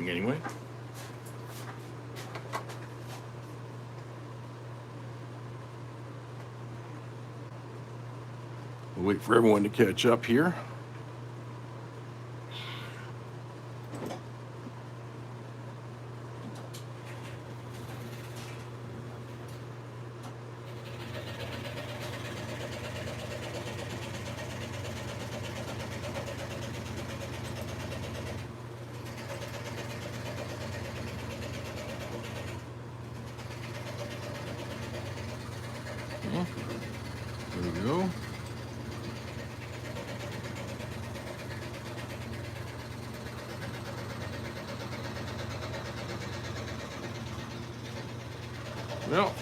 happening anyway. We'll wait for everyone to catch up here. There we go. Well,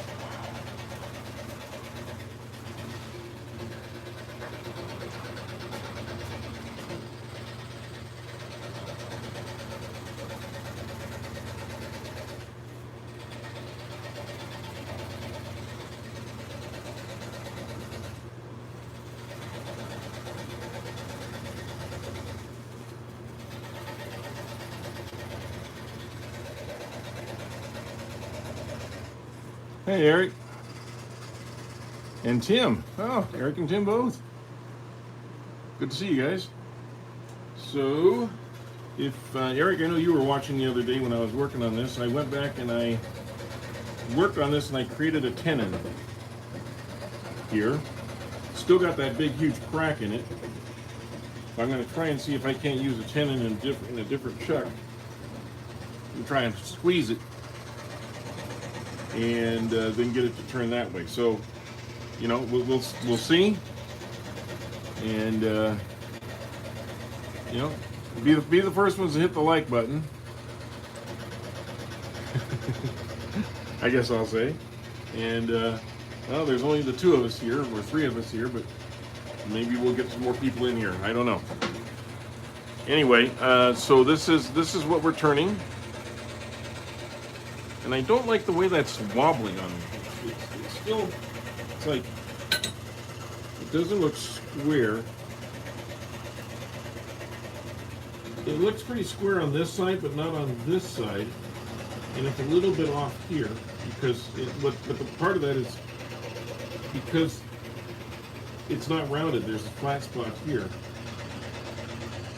hey, Eric. And Tim. Oh, Eric and Tim both. Good to see you guys. So, if Eric, I know you were watching the other day when I was working on this. I went back and I worked on this and I created a tenon here. Still got that big, huge crack in it. I'm going to try and see if I can't use a tenon in a different chuck and try and squeeze it and then get it to turn that way. So, you know, we'll see, and you know, be the first ones to hit the like button. I guess I'll say. And well, there's only the two of us here, or three of us here, but maybe we'll get some more people in here. I don't know. Anyway, so this is what we're turning. And I don't like the way that's wobbling on me. It's still, it's like, it doesn't look square. It looks pretty square on this side, but not on this side. And it's a little bit off here, because but the part of that is because it's not rounded. There's a flat spot here.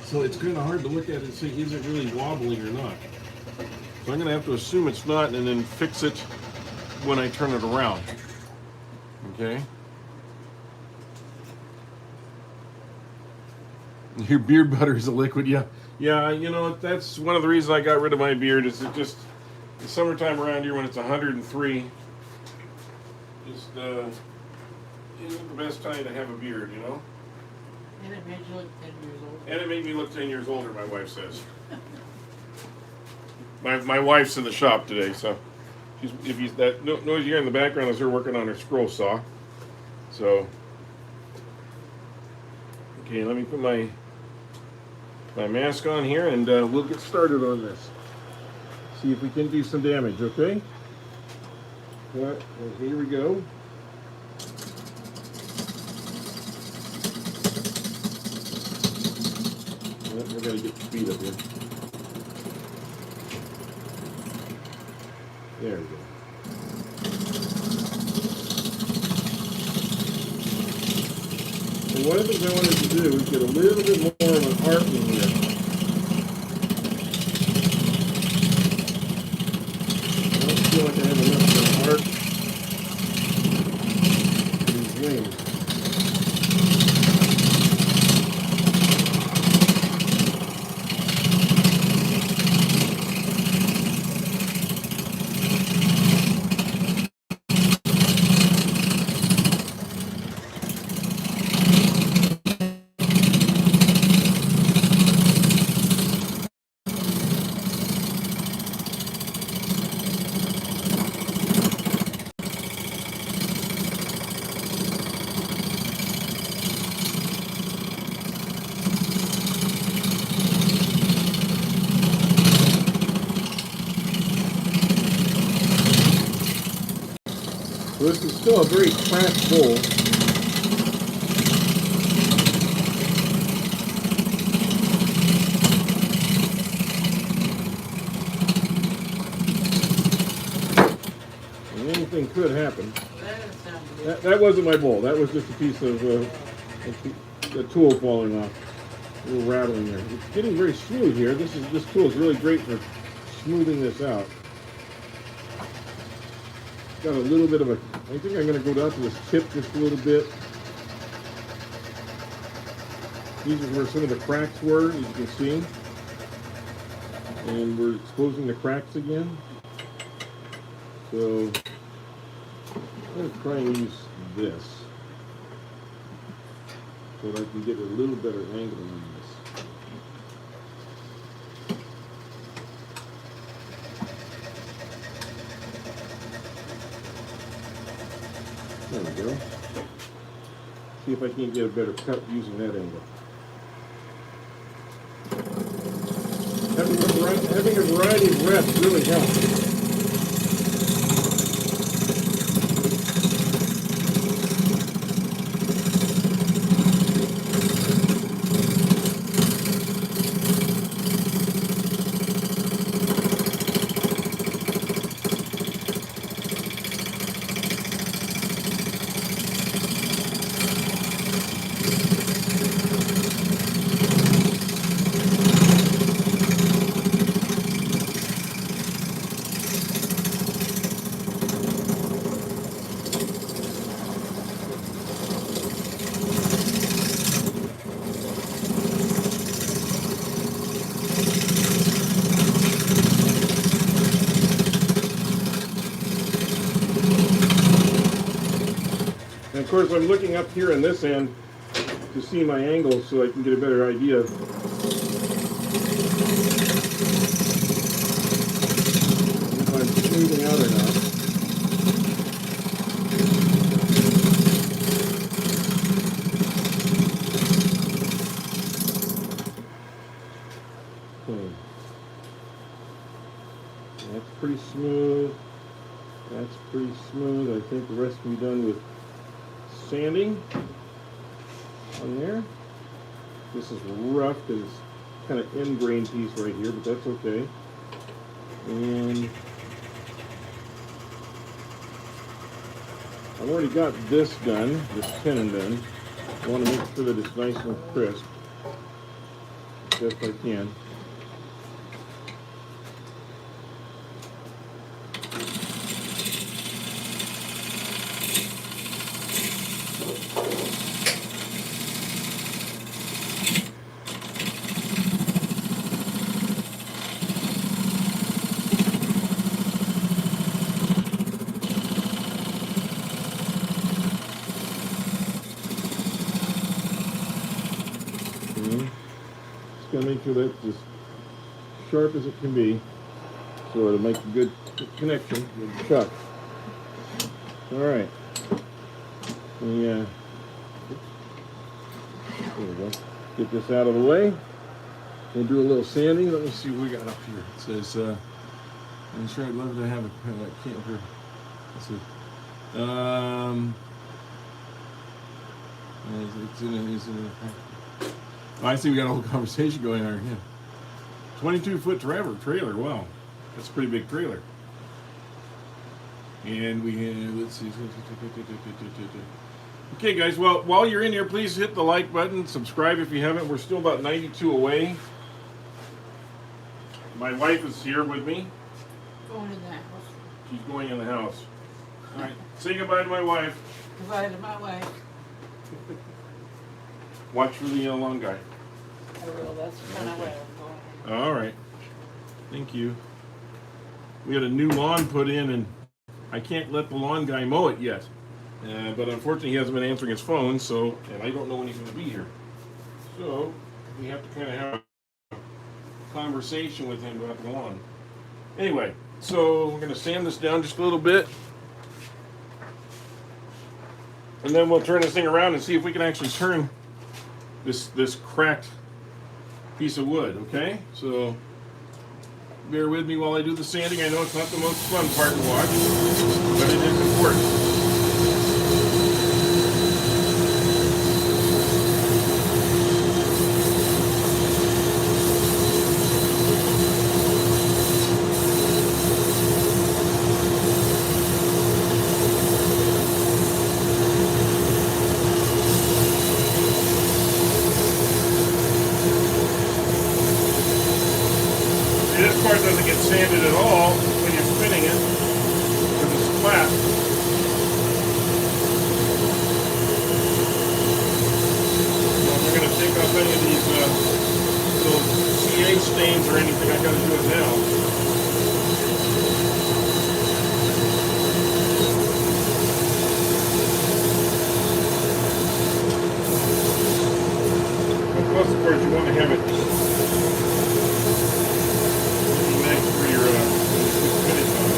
So it's kind of hard to look at it and say, is it really wobbling or not? So I'm going to have to assume it's not and then fix it when I turn it around. Okay? Your beard butter is a liquid, yeah. Yeah, you know, that's one of the reasons I got rid of my beard, is it just, the summertime around here when it's 103, just isn't the best time to have a beard, you know? And it made you look 10 years older. And it made me look 10 years older, my wife says. My wife's in the shop today, so that noise you hear in the background is her working on her scroll saw. So, okay, let me put my mask on here, and we'll get started on this. See if we can do some damage, okay? Well, here we go. Well, I gotta get the speed up here. There we go. And one of the things I wanted to do is get a little bit more of an arc in here. I don't feel like I have enough of an arc in these wings. So this is still a very cramped bowl. something could happen. That doesn't sound good. That wasn't my bowl. That was just a piece of a tool falling off. A little rattling there. It's getting very smooth here. This tool is really great for smoothing this out. Got a little bit of a. I think I'm going to go down to this tip just a little bit. These are where some of the cracks were, as you can see. And we're exposing the cracks again. So I'm going to try and use this so that I can get a little better angle on this. There we go. See if I can get a better cut using that angle. Having a variety of reps really helps. And of course, I'm looking up here on this end to see my angle so I can get a better idea of if I'm smoothing out or not. That's pretty smooth. That's pretty smooth. I think the rest can be done with sanding on there. This is rough because it's kind of end grain piece right here, but that's okay. And I've already got this done, this tenon done. I want to make sure that it's nice and crisp as best I can. Gonna make sure that's as sharp as it can be, so it'll make a good connection with the chuck. All right. Yeah. There we go. Get this out of the way. We'll do a little sanding. Let me see what we got up here. It says, I'm sure I'd love to have a camper. Let's see. It's in a Oh, I see we got a whole conversation going on here. 22-foot trailer. Wow, that's a pretty big trailer. And we have, let's see. Okay, guys. Well, while you're in here, please hit the like button, subscribe if you haven't. We're still about 92 away. My wife is here with me. Going in the house. She's going in the house. All right. Say goodbye to my wife. Goodbye to my wife. Watch for the lawn guy. I will. That's the kind of way I'm going. All right. Thank you. We had a new lawn put in, and I can't let the lawn guy mow it yet. But unfortunately, he hasn't been answering his phone, so, and I don't know when he's going to be here. So, we have to kind of have a conversation with him about the lawn. Anyway, so we're going to sand this down just a little bit. And then we'll turn this thing around and see if we can actually turn this cracked piece of wood, okay? So bear with me while I do the sanding. I know it's not the most fun part to watch, but it is important. part doesn't get sanded at all when you're spinning it because it's flat. Now, if I'm going to take off any of these little CA stains or anything, I got to do it now. Plus, of course, you want to have it nice for your finish on it.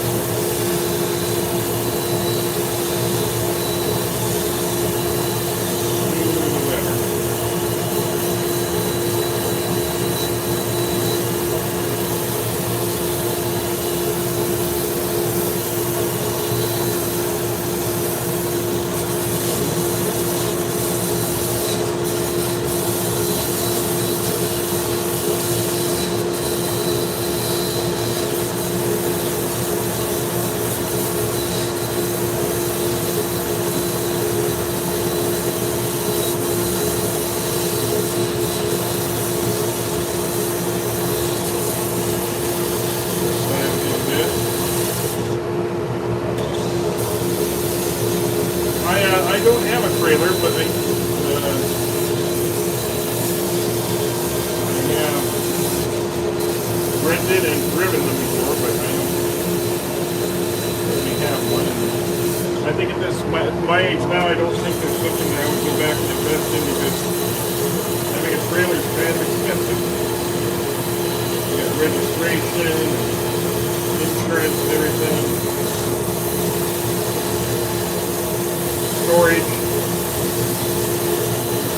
I don't have a trailer, but I have rented and driven them before, but I don't really have one. And I think at my age now, I don't think there's something that I would go back and invest in because having a trailer is kind of expensive. You got registration, insurance, and everything. Storage,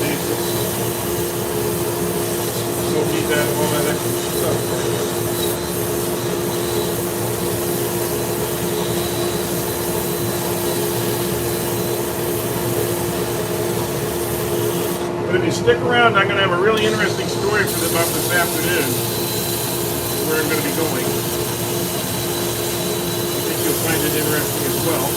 basics. Don't need that, all that extra stuff. But if you stick around, I'm going to have a really interesting story for you about this afternoon, where I'm going to be going. I think you'll find it interesting as well.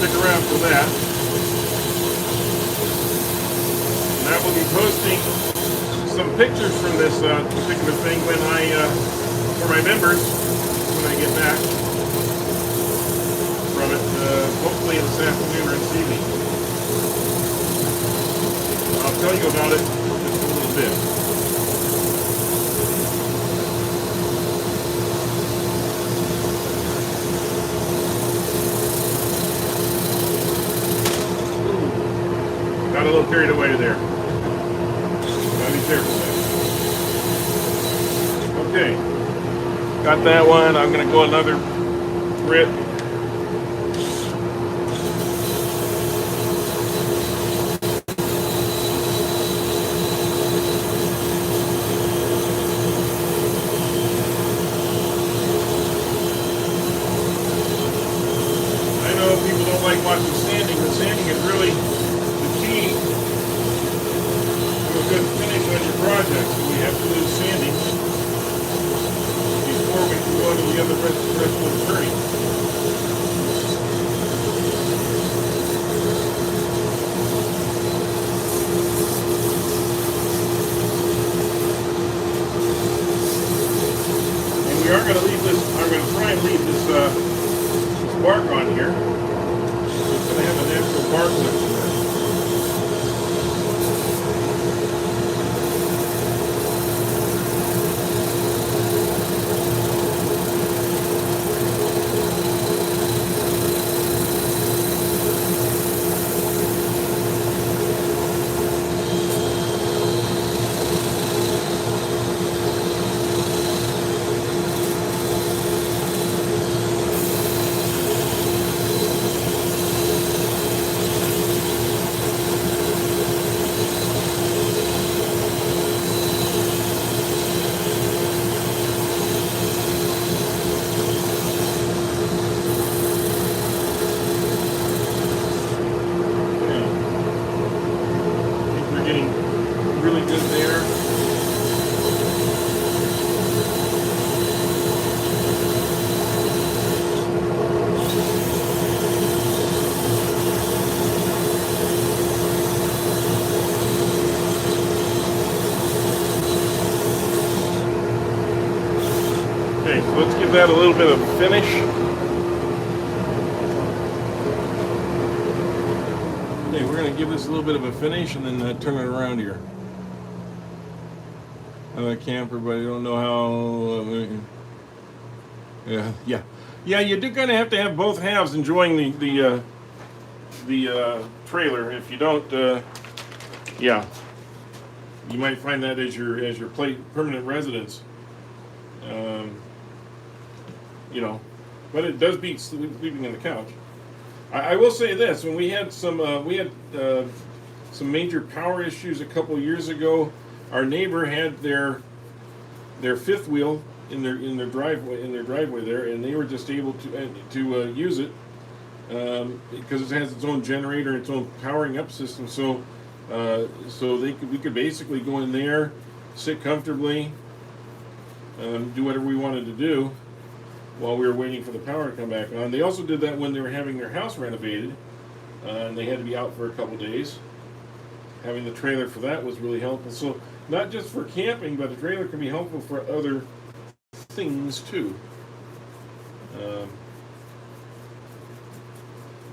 Stick around for that. And I will be posting some pictures from this particular thing when for my members, when I get back from it, hopefully this afternoon or this evening. I'll tell you about it in just a little bit. Got a little carried away there. Gotta be careful there. Okay. Got that one. I'm gonna go another grit. I know people don't like watching sanding, but sanding is really good finish on your project, so we have to do sanding before we can go to the other rest of the turning. And we are going to leave this, I'm going to try and leave this bark on here. It's going to have a natural bark lift in there. let's give that a little bit of finish. Okay, we're going to give this a little bit of a finish and then turn it around here. I'm a camper, but I don't know how. Yeah. You do kind of have to have both halves enjoying the trailer. If you don't, yeah, you might find that as your permanent residence. But it does beat sleeping on the couch. I will say this: when we had some major power issues a couple years ago, our neighbor had their fifth wheel in their driveway there, and they were just able to use it because it has its own generator, its own powering up system. So we could basically go in there, sit comfortably, do whatever we wanted to do while we were waiting for the power to come back on. They also did that when they were having their house renovated, and they had to be out for a couple days. Having the trailer for that was really helpful. So not just for camping, but the trailer can be helpful for other things too.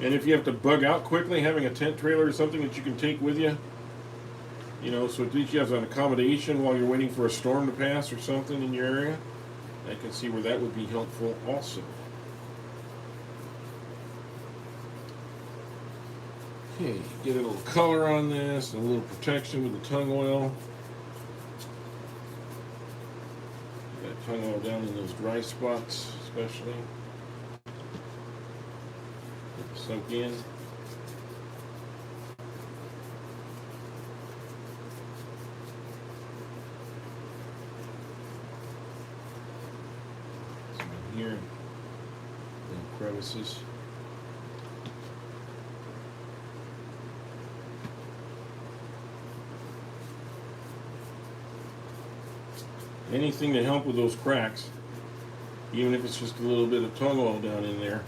And if you have to bug out quickly, having a tent trailer or something that you can take with you, so at least you have an accommodation while you're waiting for a storm to pass or something in your area. I can see where that would be helpful also. Okay, get a little color on this and a little protection with the tung oil. That tung oil down in those dry spots, especially. Sunk in. Here, little crevices. Anything to help with those cracks, even if it's just a little bit of tung oil down in there,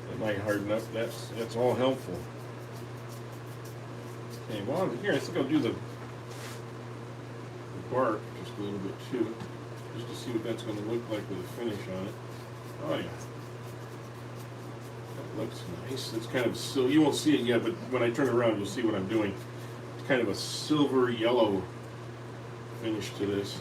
that might harden up. That's all helpful. Okay, well, here I think I'll do the bark just a little bit too. Just to see what that's going to look like with a finish on it. Oh yeah, that looks nice. It's kind of you won't see it yet, but when I turn it around, you'll see what I'm doing. It's kind of a silver yellow finish to this.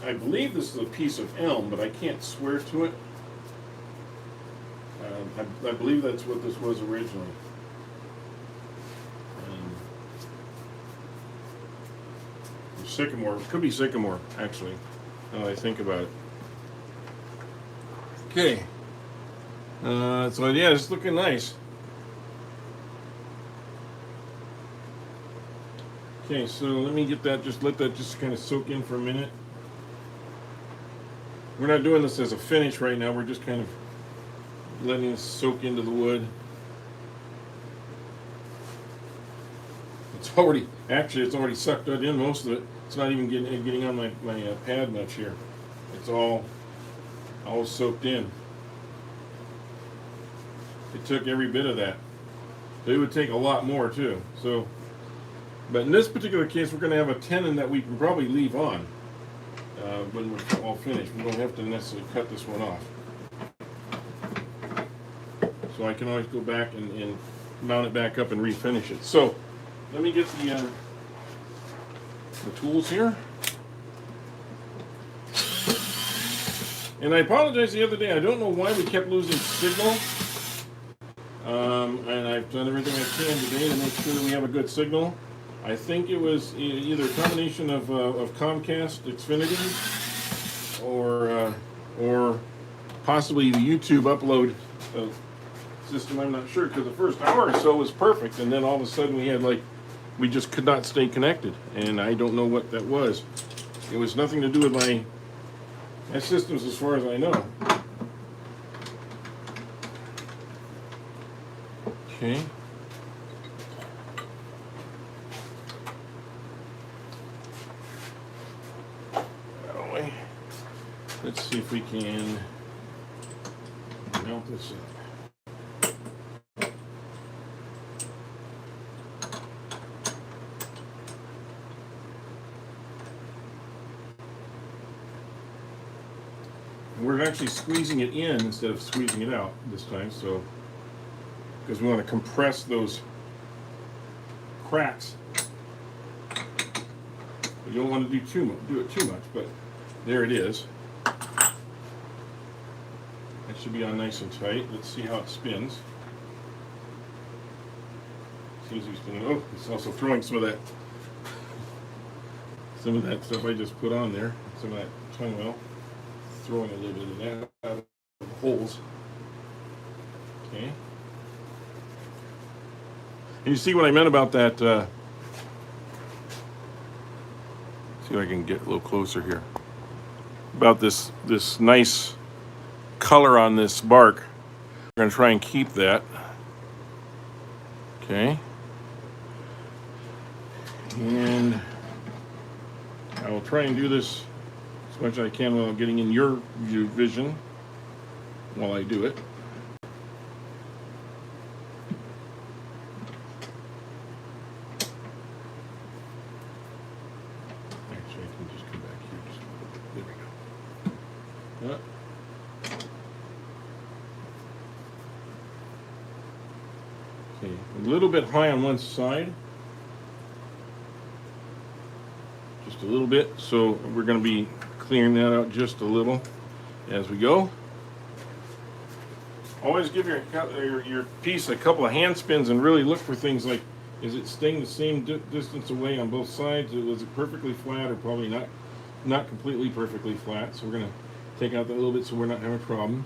I believe this is a piece of elm, but I can't swear to it. I believe that's what this was originally. Sycamore, it could be sycamore actually, now that I think about it. Okay, so yeah, it's looking nice. Okay, so let me get that, let that kind of soak in for a minute. We're not doing this as a finish right now, we're just kind of letting it soak into the wood. It's already sucked in most of it. It's not even getting on my pad much here. It's all soaked in. It took every bit of that. So it would take a lot more too. So, but in this particular case, we're going to have a tenon that we can probably leave on when we're all finished. We don't have to necessarily cut this one off. So I can always go back and mount it back up and refinish it. So let me get the tools here. And I apologize the other day. I don't know why we kept losing signal. And I've done everything I can today to make sure that we have a good signal. I think it was either a combination of Comcast Xfinity or possibly the YouTube upload system. I'm not sure, because the first hour or so was perfect, and then all of a sudden we just could not stay connected, and I don't know what that was. It was nothing to do with my systems as far as I know. Okay. That way. Let's see if we can mount this up. we're actually squeezing it in instead of squeezing it out this time, so because we want to compress those cracks. You don't want to do it too much, but there it is. That should be on nice and tight. Let's see how it spins. Seems to be spinning. Oh, it's also throwing some of that stuff I just put on there. Some of that tongue oil. Throwing a little bit of that out of the holes. Okay. And you see what I meant about that? See if I can get a little closer here. About this nice color on this bark. We're going to try and keep that. Okay. And I will try and do this as much as I can while getting in your vision while I do it. Actually, I can just come back here. There we go. Okay, a little bit high on one side. Just a little bit, so we're going to be clearing that out just a little as we go. Always give your piece a couple of hand spins and really look for things like, is it staying the same distance away on both sides? Was it perfectly flat or probably not completely perfectly flat? So we're going to take out that a little bit so we're not having a problem.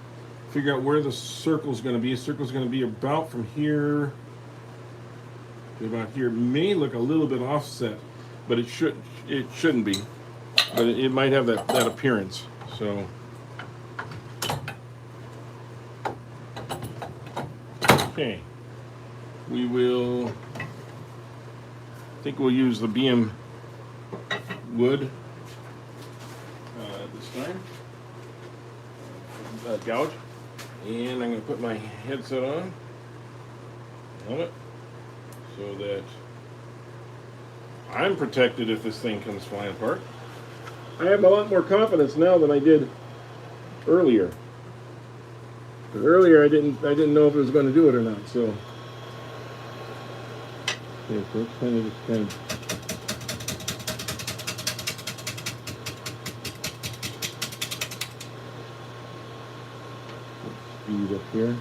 Figure out where the circle's going to be. The circle's going to be about from here to about here. May look a little bit offset, but it shouldn't be. But it might have that appearance. So okay, we will. I think we'll use the BM wood this time. Gouge, and I'm going to put my headset on it so that I'm protected if this thing comes flying apart. I have a lot more confidence now than I did earlier. But earlier I didn't know if it was going to do it or not. So, okay, so it's kind of speed up here.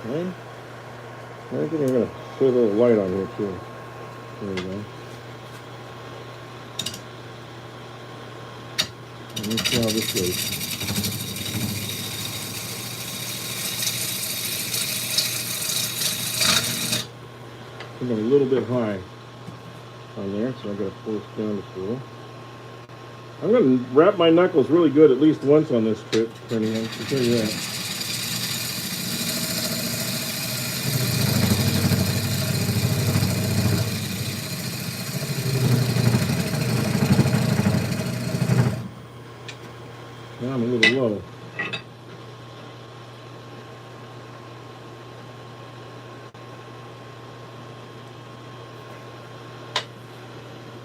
Okay. I think I'm going to put a little light on here too. There we go. Let me see how this goes. I'm a little bit high on there, so I've got to pull this down to cool. I'm going to wrap my knuckles really good at least once on this trip, anyway. I can tell you that. Now I'm a little low.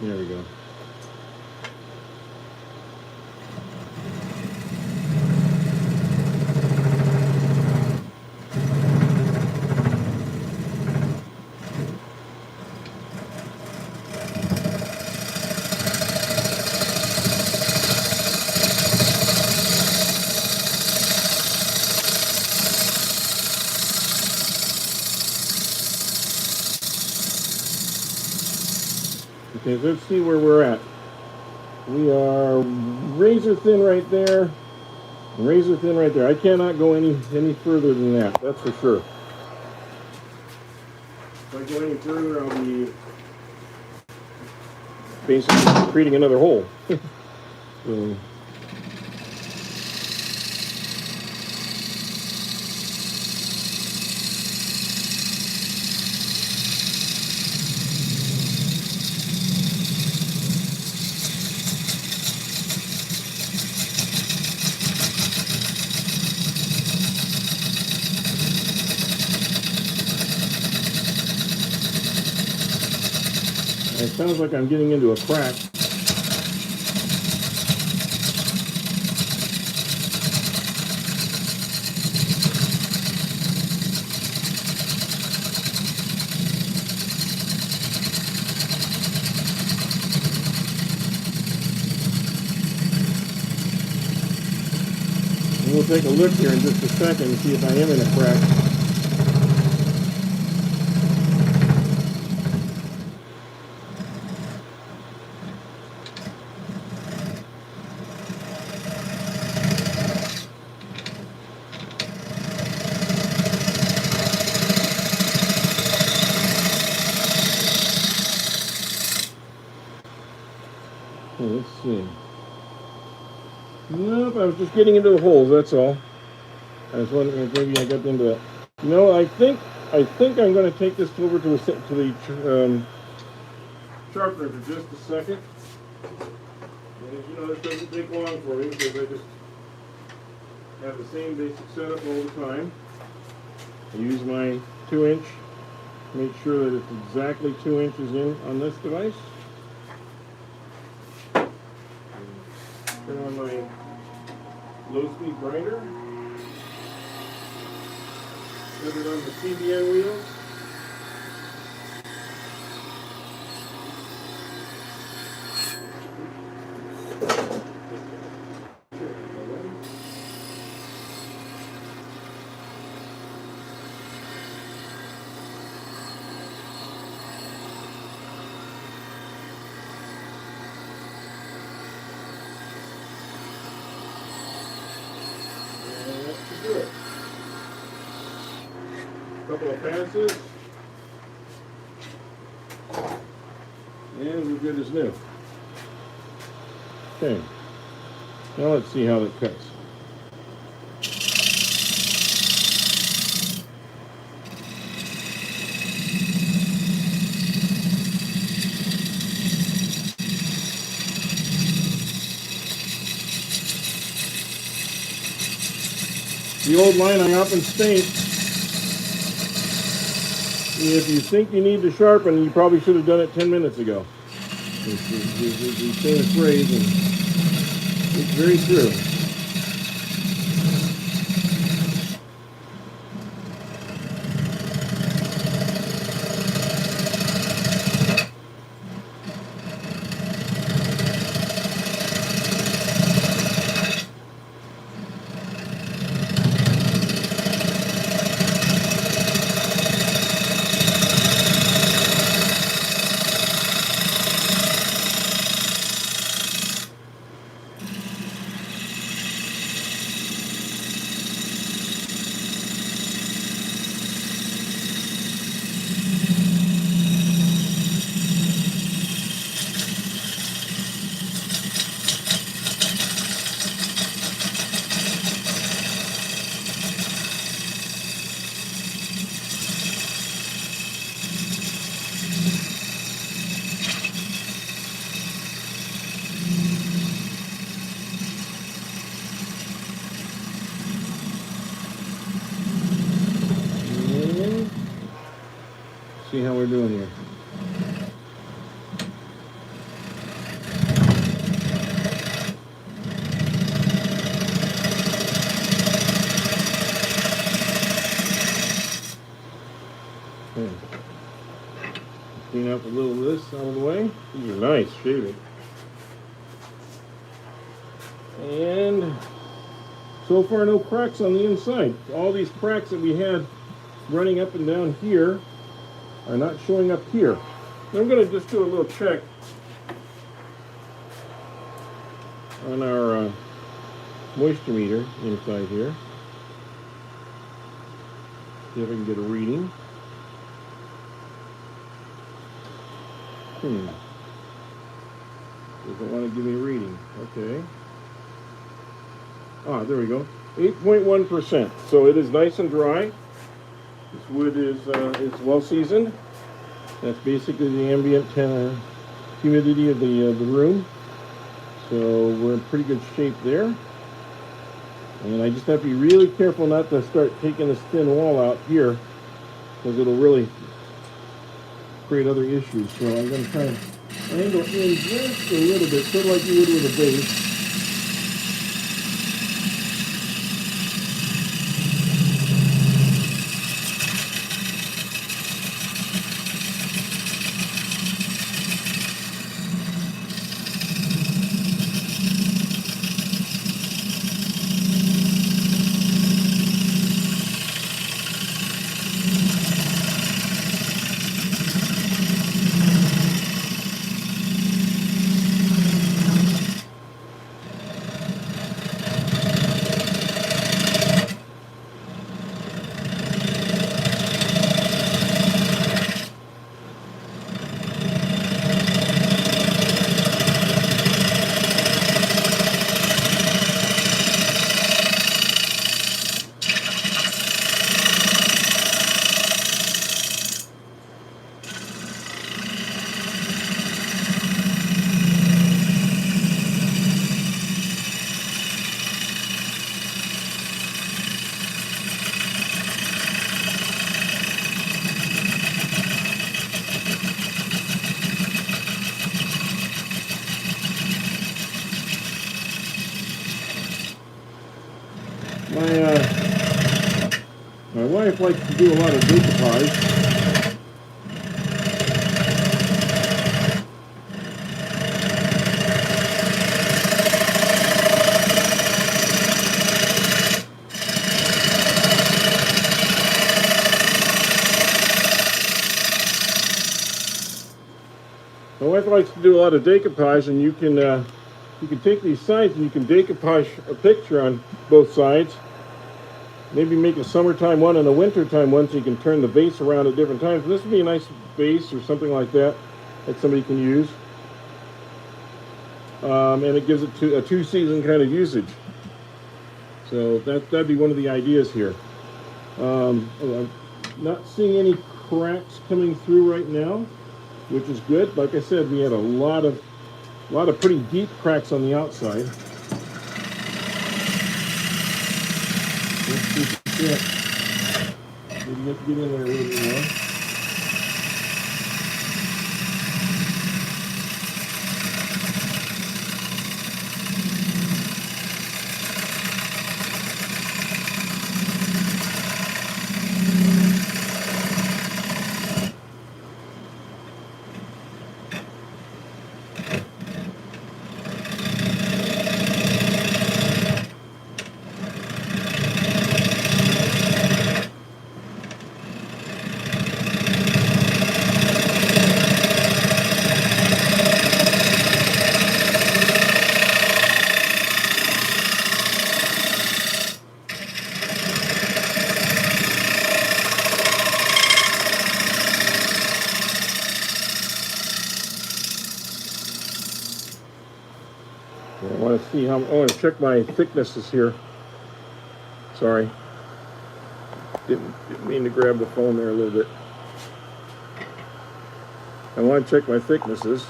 There we go. Okay, let's see where we're at. We are razor thin right there, and razor thin right there. I cannot go any further than that, that's for sure. If I go any further, I'll be basically creating another hole. So, It sounds like I'm getting into a crack. And we'll take a look here in just a second and see if I am in a crack. Let's see. Nope, I was just getting into the holes, that's all. I was wondering if maybe I got into that. I think I'm going to take this over to the sharpener for just a second. And as you know, this doesn't take long for me because I just have the same basic setup all the time. I use my 2-inch, make sure that it's exactly 2 inches in on this device. Turn on my low-speed grinder. Set it on the CBN wheels. Do it. Couple of passes, and we're good as new. Okay, now let's see how that cuts. The old line I often state, if you think you need to sharpen, you probably should have done it 10 minutes ago. It's the famous phrase, and it's very true. See how we're doing here. Okay. Clean up a little of this out of the way. These are nice shaving. And so far no cracks on the inside. All these cracks that we had running up and down here are not showing up here. I'm going to just do a little check on our moisture meter inside here. See if I can get a reading. Doesn't want to give me a reading. Okay. Ah, there we go. 8.1%. So it is nice and dry. This wood is well seasoned. That's basically the ambient humidity of the room. So we're in pretty good shape there. And I just have to be really careful not to start taking this thin wall out here, because it'll really create other issues. So I'm going to try and angle in just a little bit, sort of like you would with a base. My wife likes to do a lot of decoupage. My wife likes to do a lot of decoupage, and you can take these sides and you can decoupage a picture on both sides. Maybe make a summertime one and a wintertime one, so you can turn the vase around at different times. And this would be a nice vase or something like that somebody can use. And it gives it a two-season kind of usage. So that'd be one of the ideas here. I'm not seeing any cracks coming through right now, which is good. Like I said, we had a lot of pretty deep cracks on the outside. Let's see if we can maybe have to get in there a little bit more. I want to see how. I want to check my thicknesses here. Sorry, didn't mean to grab the phone there a little bit. I want to check my thicknesses.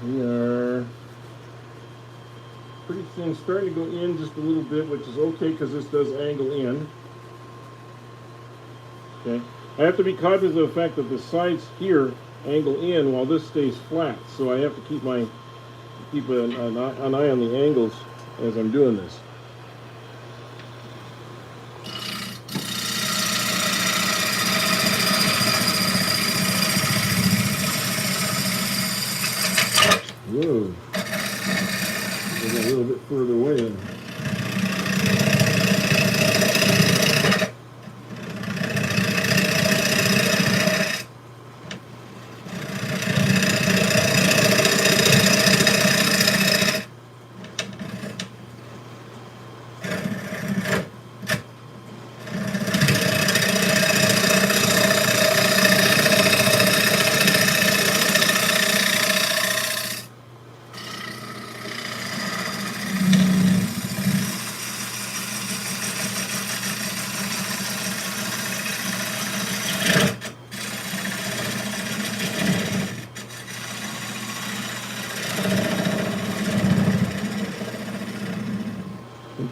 We are pretty thin, starting to go in just a little bit, which is okay because this does angle in. Okay. I have to be cognizant of the fact that the sides here angle in while this stays flat, so I have to keep an eye on the angles as I'm doing this. Whoa, I got a little bit further away.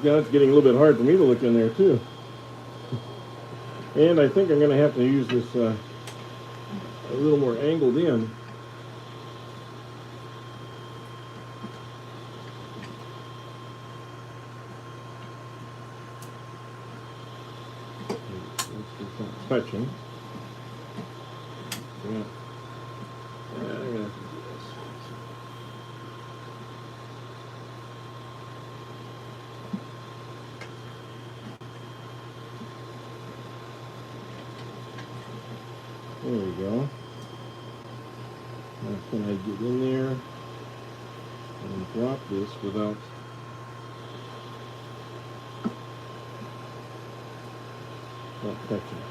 now it's getting a little bit hard for me to look in there too. And I think I'm going to have to use this a little more angled in. It's not touching. Yeah. I'm going to have to do this. There we go. Now can I get in there and drop this without touching?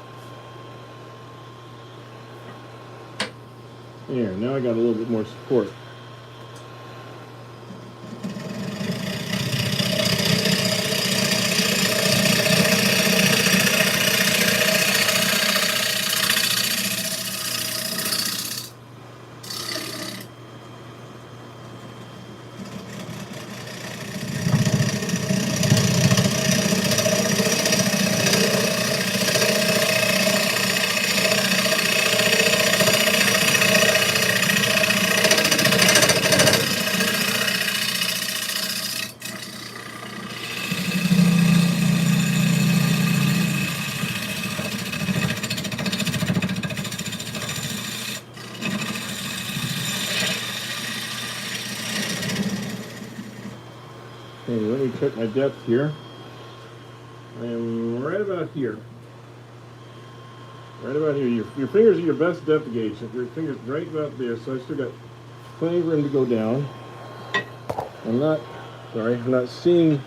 There, now I got a little bit more support. Okay, let me check my depth here. I am right about here. Right about here. Your fingers are your best depth gauge. If your finger's right about there, so I still got plenty of room to go down. I'm not seeing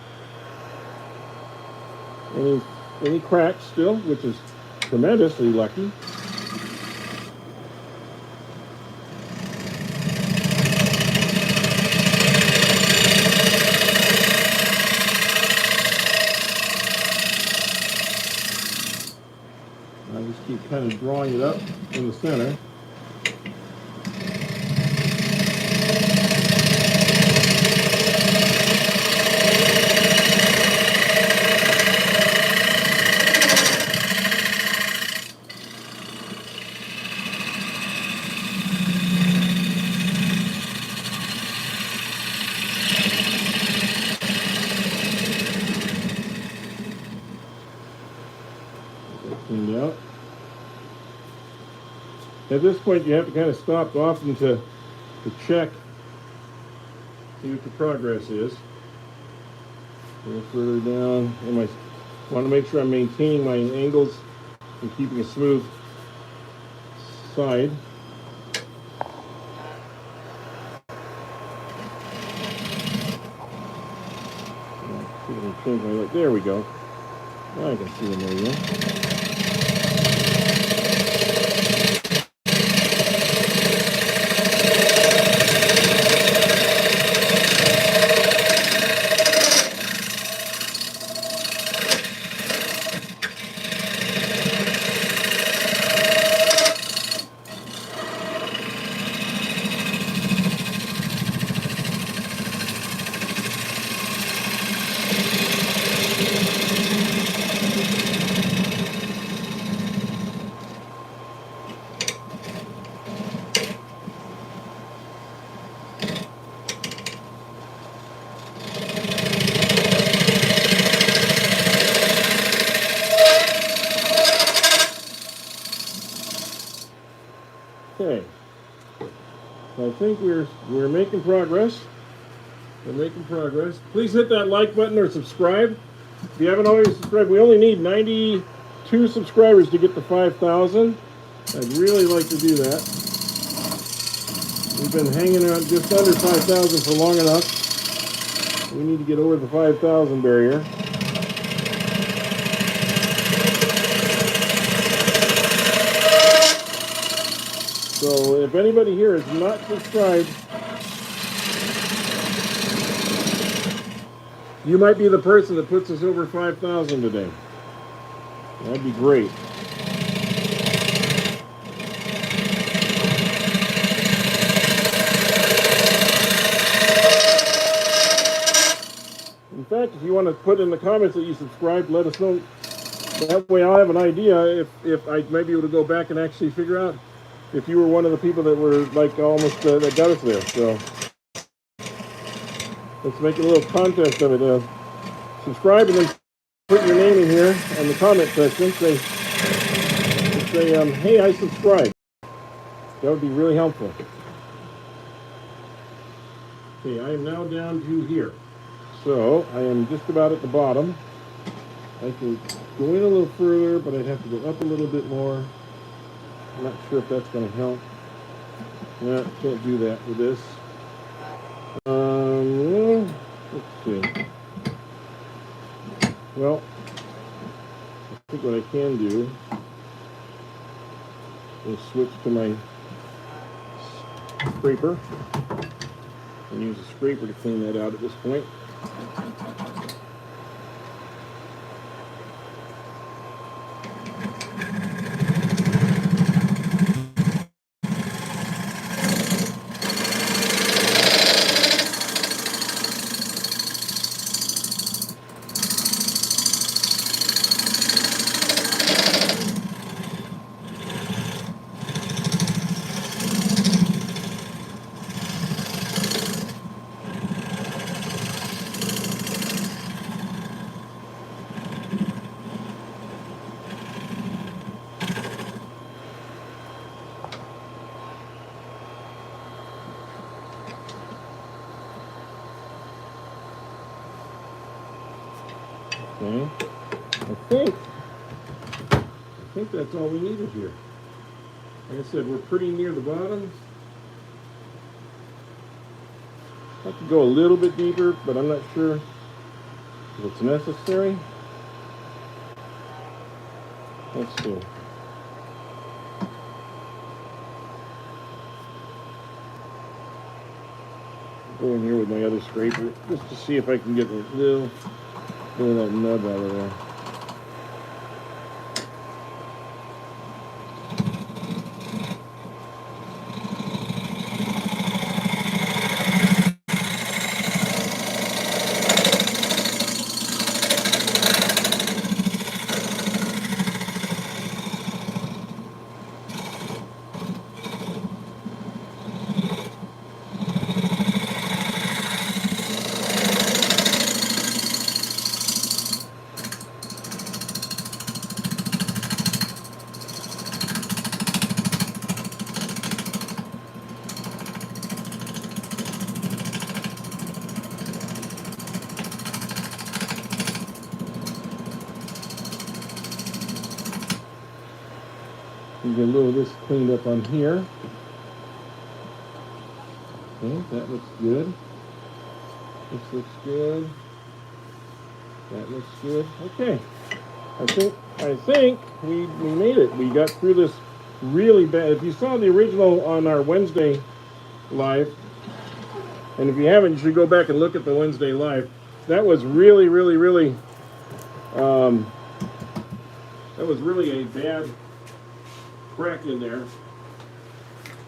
any cracks still, which is tremendously lucky. I just keep kind of drawing it up in the center. Cleaned out. At this point, you have to kind of stop often to check, see what the progress is. A little further down, and I want to make sure I'm maintaining my angles and keeping a smooth side. Change my look. There we go. Now I can see them there again. Okay, so I think we're making progress. We're making progress. Please hit that like button or subscribe. If you haven't already subscribed, we only need 92 subscribers to get to 5,000. I'd really like to do that. We've been hanging around just under 5,000 for long enough. We need to get over the 5,000 barrier. So if anybody here is not subscribed, you might be the person that puts us over 5,000 today. That'd be great. In fact, if you want to put in the comments that you subscribed, let us know. That way I'll have an idea if I might be able to go back and actually figure out if you were one of the people that were like almost that got us there. So let's make a little contest of it. Subscribe and then put your name in here on the comment section. Say, hey, I subscribed. That would be really helpful. Okay, I am now down to here. So I am just about at the bottom. I can go in a little further, but I'd have to go up a little bit more. I'm not sure if that's going to help. No, can't do that with this. Let's see. Well, I think what I can do is switch to my scraper and use a scraper to clean that out at this point. Okay, I think that's all we needed here. Like I said, we're pretty near the bottom. I could go a little bit deeper, but I'm not sure if it's necessary. Let's see. Go in here with my other scraper just to see if I can get a little of that nub out of there. You get a little of this cleaned up on here. Okay, that looks good. This looks good. That looks good. Okay. I think we made it. We got through this really bad. If you saw the original on our Wednesday live, and if you haven't, you should go back and look at the Wednesday live. That was really a bad crack in there.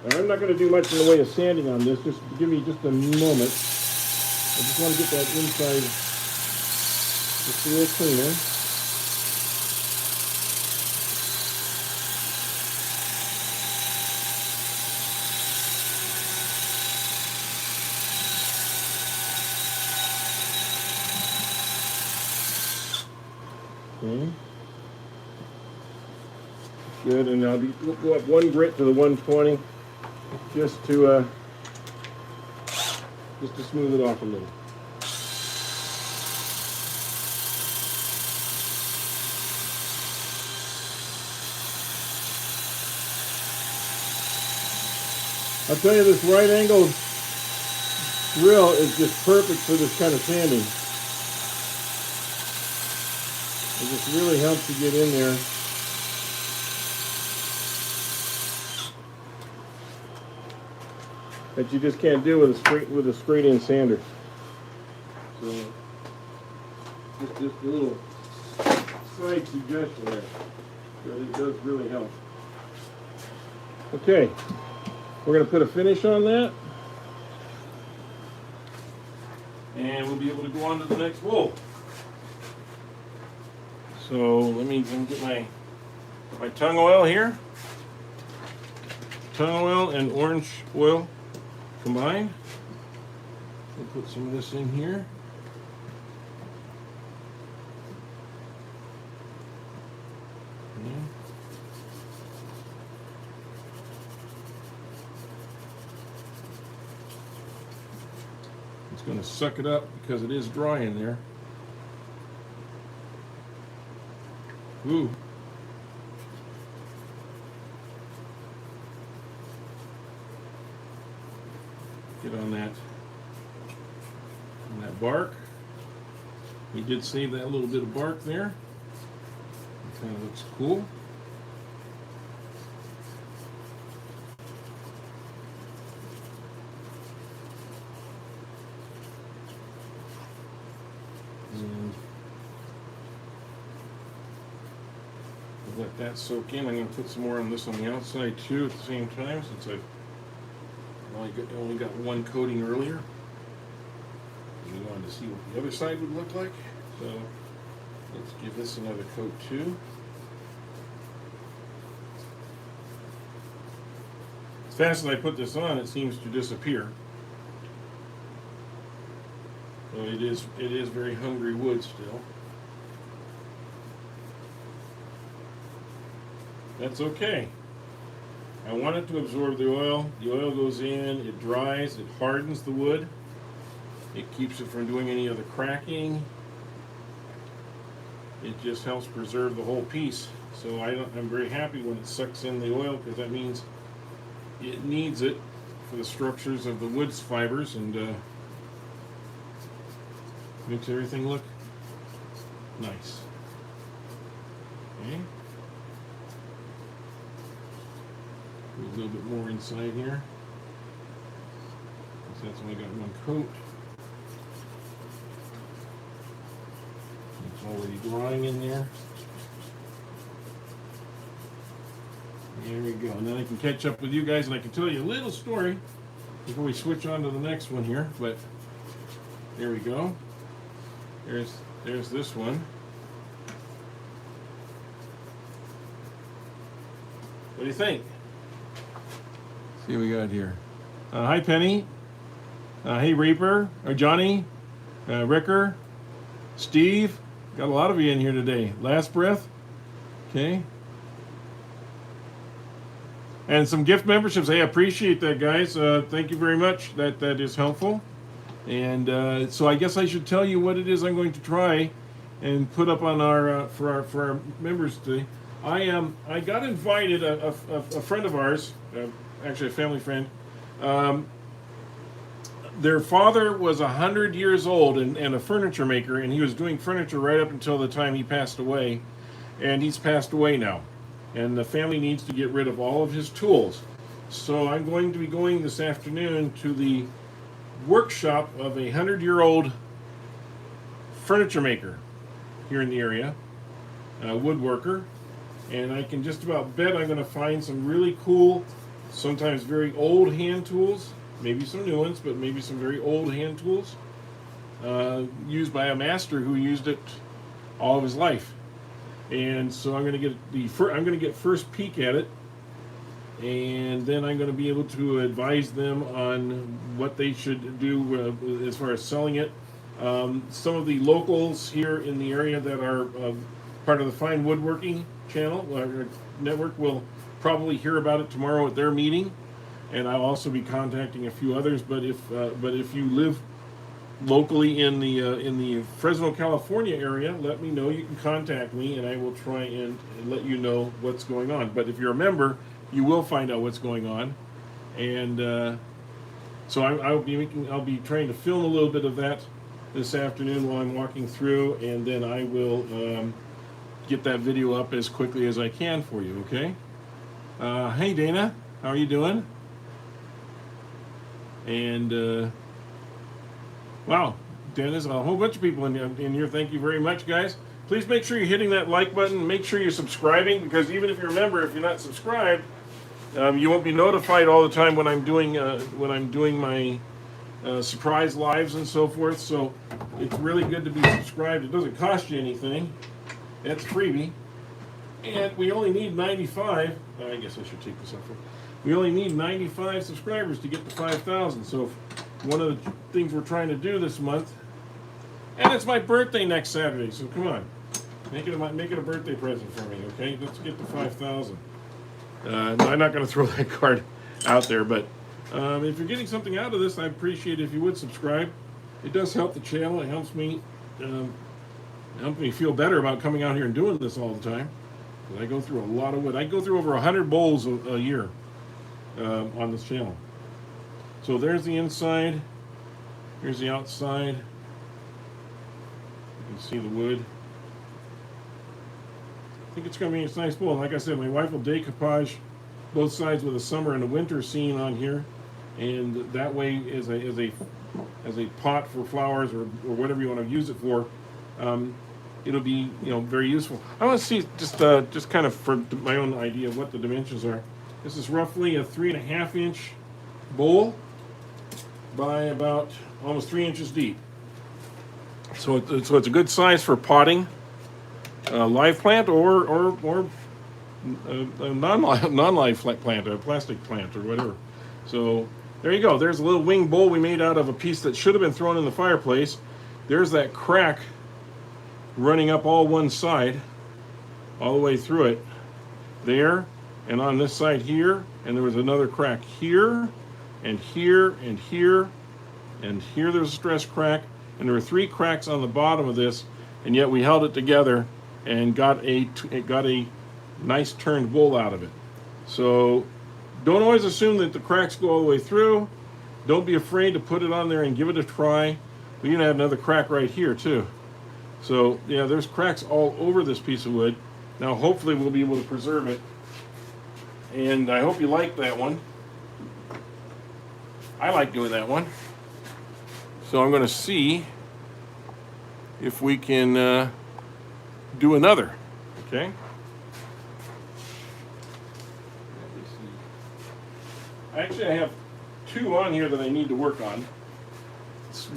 Now, I'm not going to do much in the way of sanding on this. Just give me just a moment. I just want to get that inside just a little cleaner. Okay. Good, and we'll go up one grit to the 120 just to smooth it off a little. I'll tell you, this right angle drill is just perfect for this kind of sanding. It just really helps you get in there. That you just can't do with a straight in sander. So just a little side suggestion there. But it does really help. Okay, we're going to put a finish on that. and we'll be able to go on to the next wool. So let me get my tung oil here. Tung oil and orange oil combined. We'll put some of this in here. It's going to suck it up because it is dry in there. Ooh. Get on that bark. We did save that little bit of bark there. It kind of looks cool. And we'll let that soak in. I'm going to put some more on this on the outside too at the same time, since I've only got one coating earlier. We wanted to see what the other side would look like, so let's give this another coat too. As fast as I put this on, it seems to disappear. So it is very hungry wood still. That's okay. I want it to absorb the oil. The oil goes in, it dries, it hardens the wood. It keeps it from doing any other cracking. It just helps preserve the whole piece. So I'm very happy when it sucks in the oil, because that means it needs it for the structures of the wood's fibers, and makes everything look nice. Okay. Put a little bit more inside here, because that's only got one coat. It's already drying in there. There we go. And then I can catch up with you guys, and I can tell you a little story before we switch on to the next one here. But there we go. There's this one. What do you think? Let's see what we got here. Hi, Penny. Hey, Reaper. Or Johnny. Ricker. Steve. Got a lot of you in here today. Last breath. Okay. And some gift memberships. Hey, I appreciate that, guys. Thank you very much. That is helpful. And so I guess I should tell you what it is I'm going to try and put up on our for our members today. I got invited. A friend of ours, actually a family friend. Their father was 100 years old and a furniture maker, and he was doing furniture right up until the time he passed away, and he's passed away now. And the family needs to get rid of all of his tools. So I'm going to be going this afternoon to the workshop of a 100-year-old furniture maker here in the area, woodworker, and I can just about bet I'm going to find some really cool, sometimes very old hand tools. Maybe some new ones, but maybe some very old hand tools used by a master who used it all of his life. And so I'm going to get first peek at it, and then I'm going to be able to advise them on what they should do as far as selling it. Some of the locals here in the area that are part of the Fine Woodworking channel network will probably hear about it tomorrow at their meeting. And I'll also be contacting a few others. But if you live locally in the Fresno, California area, let me know. You can contact me, and I will try and let you know what's going on. But if you're a member, you will find out what's going on. And so I'll be trying to film a little bit of that this afternoon while I'm walking through, and then I will get that video up as quickly as I can for you. Okay? Hey, Dana, how are you doing? And wow, Dennis, a whole bunch of people in here. Thank you very much, guys. Please make sure you're hitting that like button. Make sure you're subscribing, because even if you're a member, if you're not subscribed, you won't be notified all the time when I'm doing my surprise lives and so forth. So it's really good to be subscribed. It doesn't cost you anything. It's freebie. And we only need 95. I guess I should take this off. We only need 95 subscribers to get to 5,000. So one of the things we're trying to do this month, and it's my birthday next Saturday, so come on. Make it a birthday present for me, okay? Let's get to 5,000. I'm not going to throw that card out there, but if you're getting something out of this, I'd appreciate it if you would subscribe. It does help the channel. It helps me feel better about coming out here and doing this all the time. I go through a lot of wood. I go through over 100 bowls a year on this channel. So there's the inside. Here's the outside. You can see the wood. I think it's going to be a nice bowl. Like I said, my wife will decoupage both sides with a summer and a winter scene on here, and that way as a pot for flowers or whatever you want to use it for. It'll be very useful. I want to see just kind of for my own idea of what the dimensions are. This is roughly a 3.5 inch bowl by about almost 3 inches deep. So it's a good size for potting a live plant or a non-live plant, a plastic plant or whatever. So there you go. There's a little wing bowl we made out of a piece that should have been thrown in the fireplace. There's that crack running up all one side, all the way through it, there, and on this side here, and there was another crack here, and here, and here, and here there's a stress crack, and there were 3 cracks on the bottom of this, and yet we held it together and got a nice turned bowl out of it. So don't always assume that the cracks go all the way through. Don't be afraid to put it on there and give it a try. We even have another crack right here too. So yeah, there's cracks all over this piece of wood. Now hopefully we'll be able to preserve it. And I hope you like that one. I like doing that one. So I'm going to see if we can do another. Okay? Actually, I have 2 on here that I need to work on.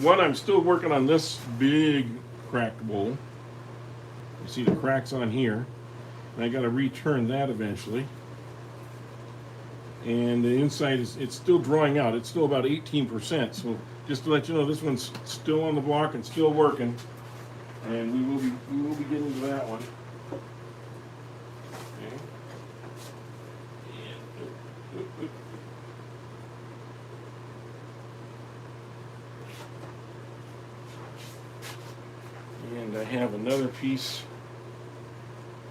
One, I'm still working on this big cracked bowl. You see the cracks on here. And I got to return that eventually. And the inside it's still drawing out. It's still about 18%. So just to let you know, this one's still on the block and still working. And we will be getting to that one. Okay. And I have another piece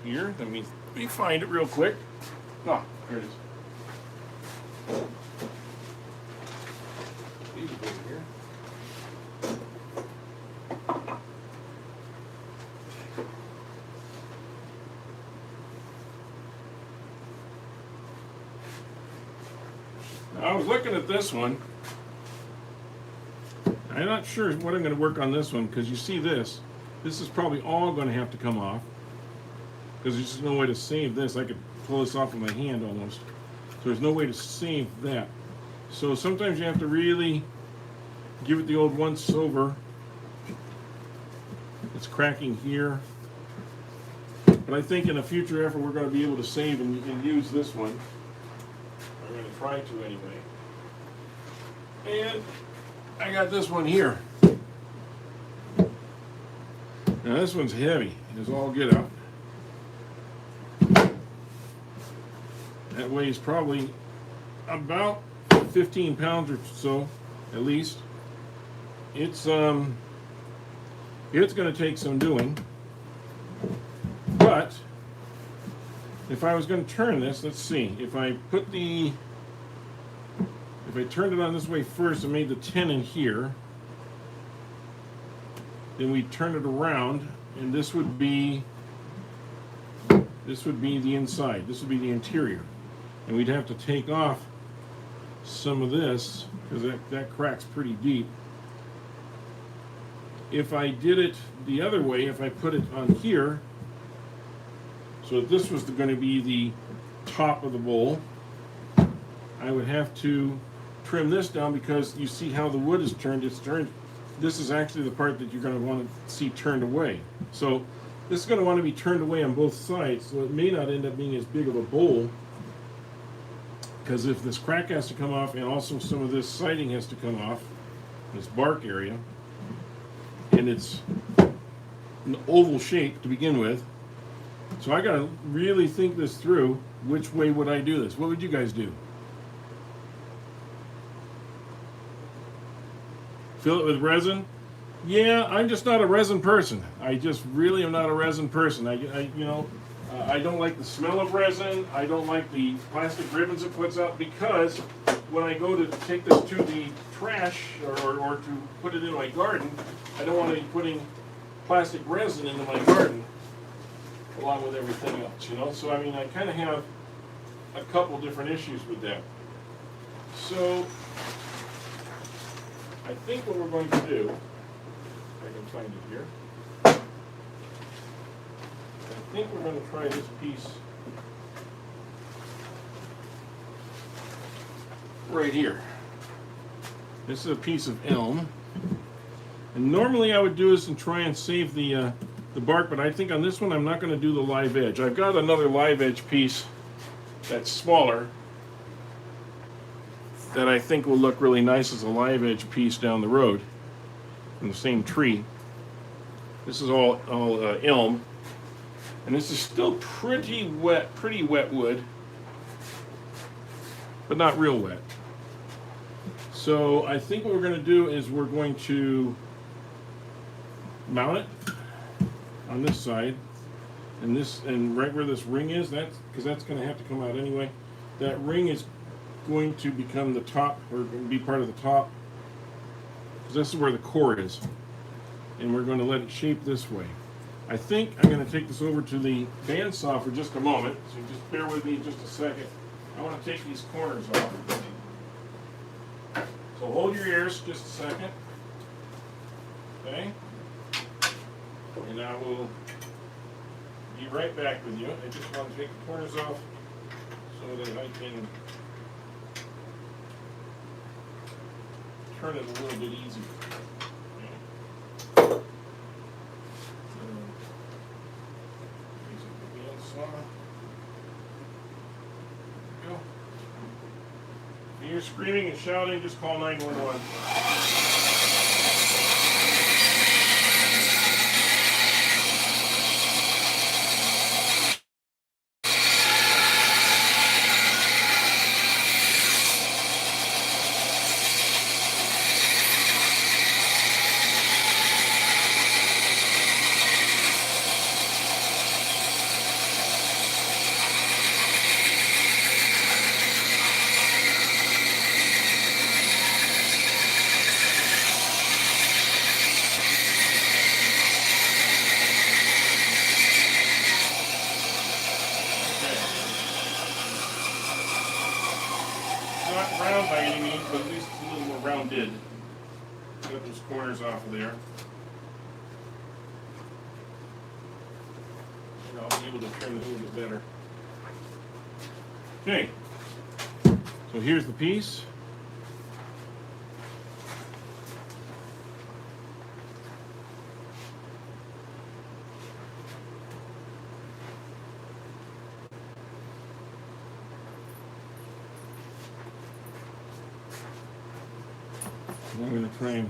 here. Let me find it real quick. Oh, here it is. These are over here. Now, I was looking at this one. I'm not sure what I'm going to work on this one because you see this. This is probably all going to have to come off because there's just no way to save this. I could pull this off with my hand almost. So there's no way to save that. So sometimes you have to really give it the old once over. It's cracking here. But I think in a future effort we're going to be able to save and use this one. I'm going to try to anyway. And I got this one here. Now this one's heavy. It's all get out. That weighs probably about 15 pounds or so, at least. It's going to take some doing. But if I was going to turn this, let's see. If I turned it on this way first and made the 10 in here, then we turn it around, and this would be the inside. This would be the interior. And we'd have to take off some of this because that crack's pretty deep. If I did it the other way, if I put it on here, so this was going to be the top of the bowl, I would have to trim this down because you see how the wood is turned. It's turned. This is actually the part that you're going to want to see turned away. So this is going to want to be turned away on both sides, so it may not end up being as big of a bowl, because if this crack has to come off and also some of this siding has to come off, this bark area, and it's an oval shape to begin with, so I got to really think this through. Which way would I do this? What would you guys do? Fill it with resin? Yeah, I'm just not a resin person. I just really am not a resin person. I don't like the smell of resin. I don't like the plastic ribbons it puts out, because when I go to take this to the trash or to put it in my garden, I don't want to be putting plastic resin into my garden along with everything else, you know? So, I mean, I kind of have a couple different issues with that. So, I think what we're going to do, if I can find it here, I think we're going to try this piece right here. This is a piece of elm, and normally I would do this and try and save the bark, but I think on this one I'm not going to do the live edge. I've got another live edge piece that's smaller that I think will look really nice as a live edge piece down the road from the same tree. This is all elm, and this is still pretty wet wood, but not real wet. So I think what we're going to do is we're going to mount it on this side, and right where this ring is, because that's going to have to come out anyway. That ring is going to become the top, or be part of the top, because this is where the core is, and we're going to let it shape this way. I think I'm going to take this over to the bandsaw for just a moment, so just bear with me just a second. I want to take these corners off. So hold your ears just a second. Okay? And I will be right back with you. I just want to take the corners off so that I can turn it a little bit easier. Okay. Using the bandsaw. There we go. If you're screaming and shouting, just call 911. Not round by any means, but at least it's a little more rounded. Get those corners off of there. And I'll be able to trim it a little bit better. Okay, so here's the piece. I'm going to try and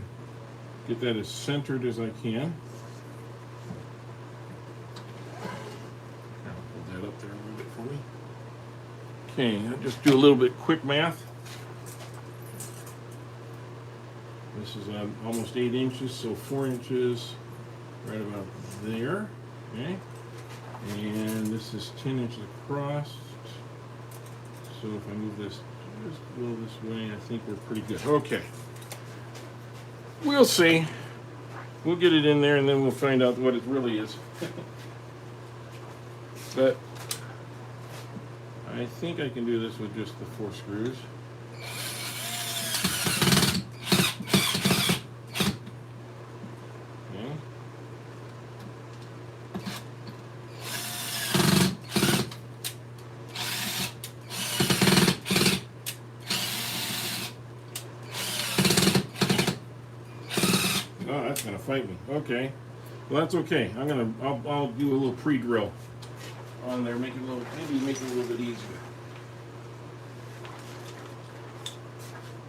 get that as centered as I can. Hold that up there a little bit for me. Okay, I'll just do a little bit quick math. This is almost 8 inches, so 4 inches right about there. Okay, and this is 10 inches across. So if I move this just a little this way, I think we're pretty good. Okay. We'll see. We'll get it in there and then we'll find out what it really is. But I think I can do this with just the 4 screws. Okay. to fight me. Okay. Well, that's okay. I'll do a little pre-drill on there, maybe make it a little bit easier.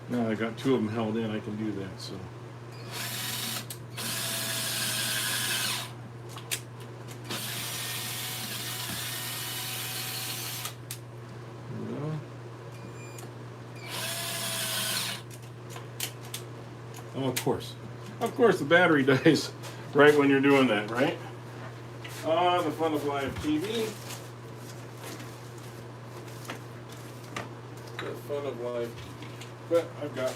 Now I got two of them held in, I can do that, so. Oh, of course. Of course, the battery dies right when you're doing that, right? Ah, the fun of live TV. The fun of live TV. But I've got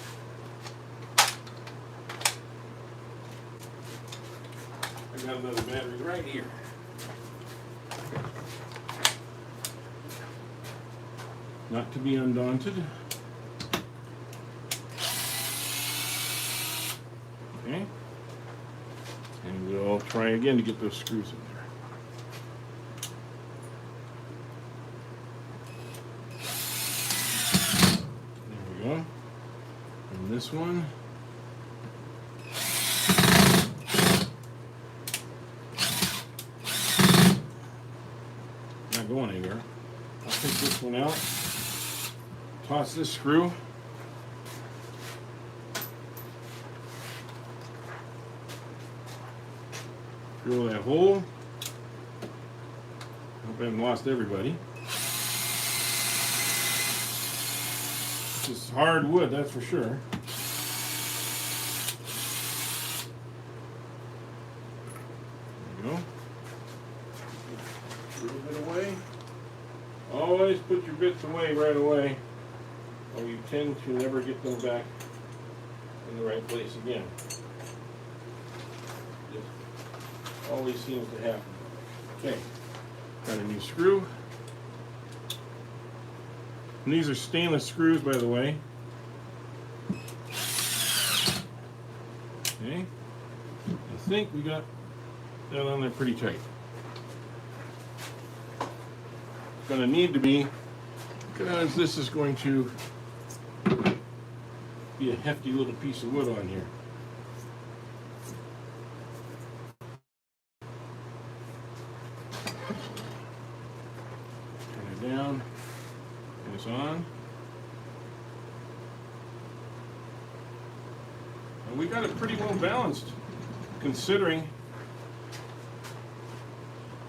another battery right here. Not to be undaunted. Okay. And we'll try again to get those screws in there. There we go. And this one. Not going anywhere. I'll take this one out. Toss this screw. Drill that hole. Hope I haven't lost everybody. This is hard wood, that's for sure. There we go. Put a bit away. Always put your bits away right away, or you tend to never get them back in the right place again. Always seems to happen. Okay, got a new screw. And these are stainless screws, by the way. Okay, I think we got that on there pretty tight. It's going to need to be, because this is going to be a hefty little piece of wood on here. Down, and it's on. And we got it pretty well balanced, considering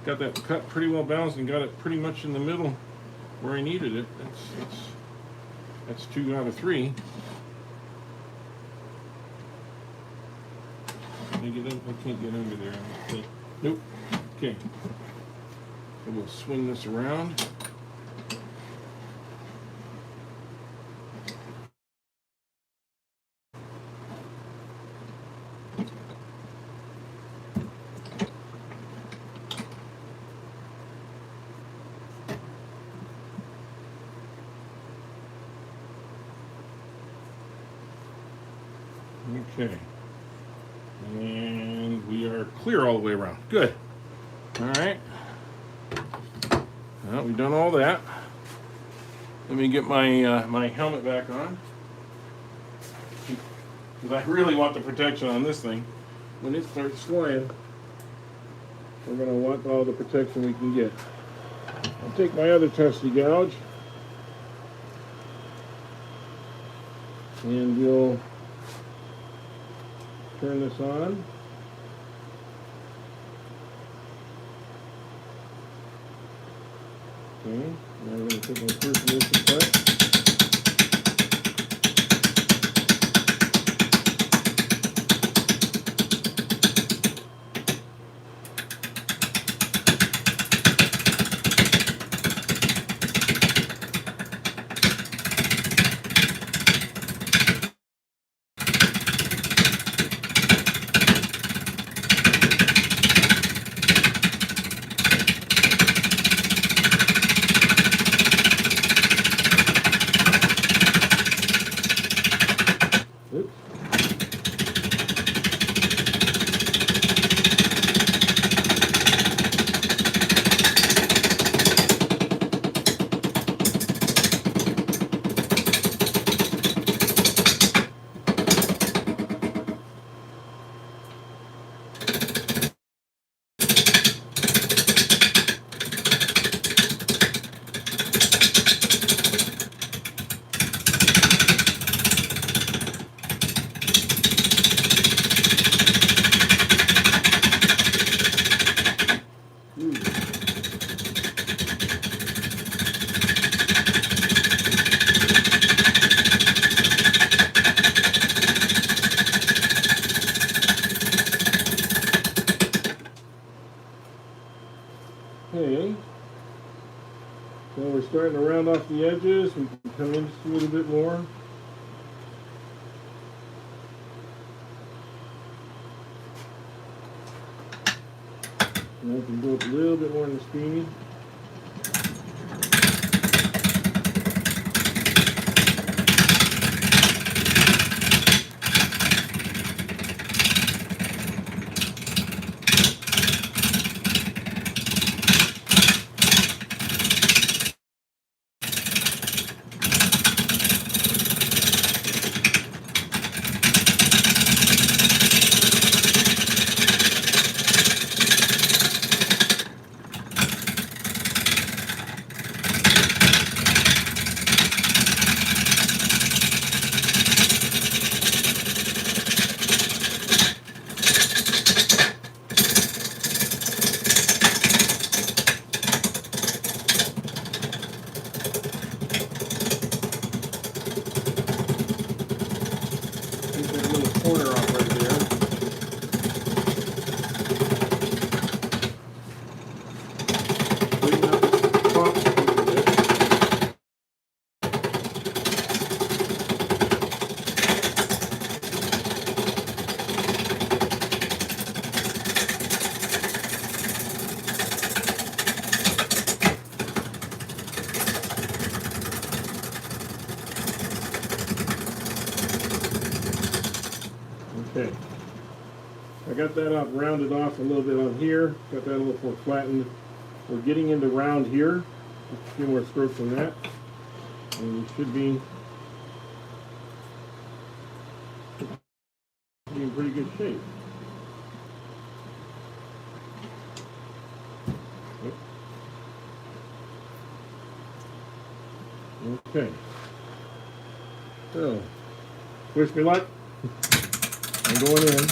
got that cut pretty well balanced and got it pretty much in the middle where I needed it. That's 2 out of 3. Can I get in? I can't get under there. Nope. Okay. So we'll swing this around. Okay, and we are clear all the way around. Good. All right. Well, we've done all that. Let me get my my helmet back on, because I really want the protection on this thing. When it starts flying, we're going to want all the protection we can get. I'll take my other trusty gouge, and we'll turn this on. Okay, now I'm going to take my first listen part. So we're starting to round off the edges. We can come in just a little bit more. And I can go up a little bit more in the speed. Okay, I got that up, rounded off a little bit on here, got that a little more flattened. We're getting into round here, just a few more strokes on that, and we should be in pretty good shape. Okay, so wish me luck. I'm going in.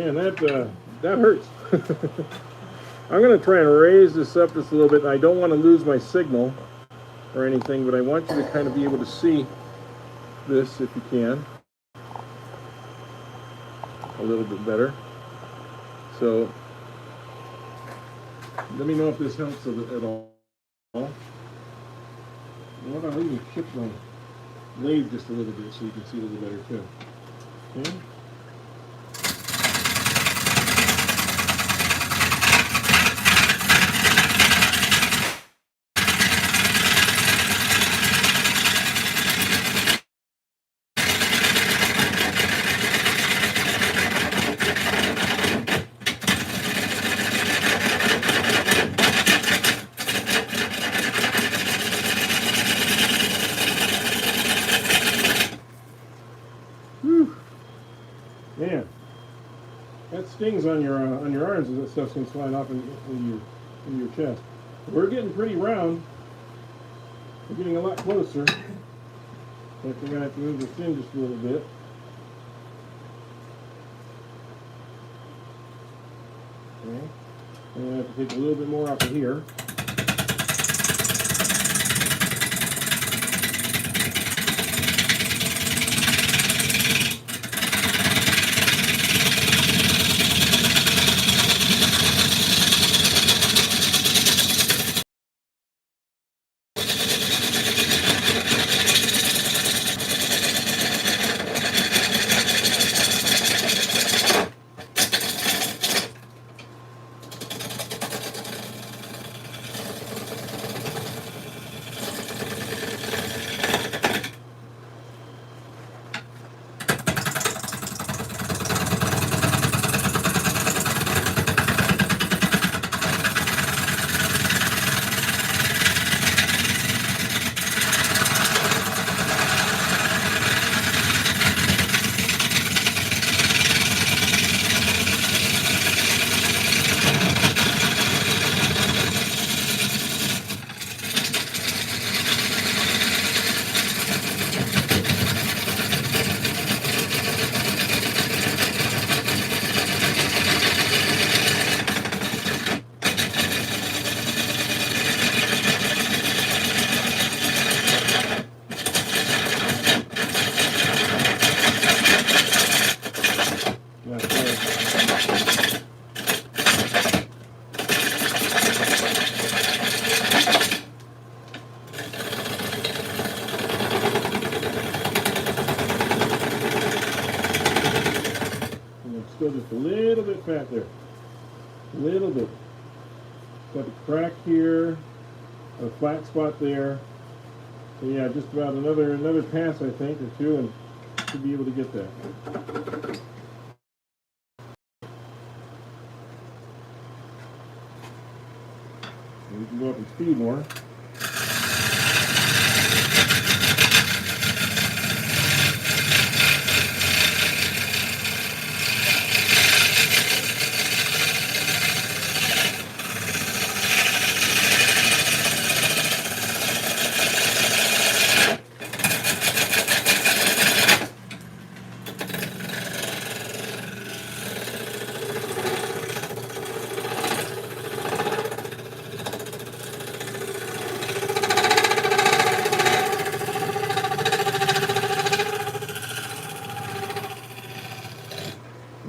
Man, that hurts. I'm going to try and raise this up just a little bit. I don't want to lose my signal or anything, but I want you to kind of be able to see this if you can a little bit better. So let me know if this helps at all. What I'll even shift my lathe just a little bit so you can see a little better too. Okay. Man, that stings on your arms as that stuff's going to slide off into your chest. We're getting pretty round. We're getting a lot closer. I think we're going to have to move this in just a little bit. Okay. I'm going to have to take a little bit more off of here. still just a little bit fat there. A little bit. Got a crack here, a flat spot there. So yeah, just about another pass I think, or two, and should be able to get that. We can go up and speed more.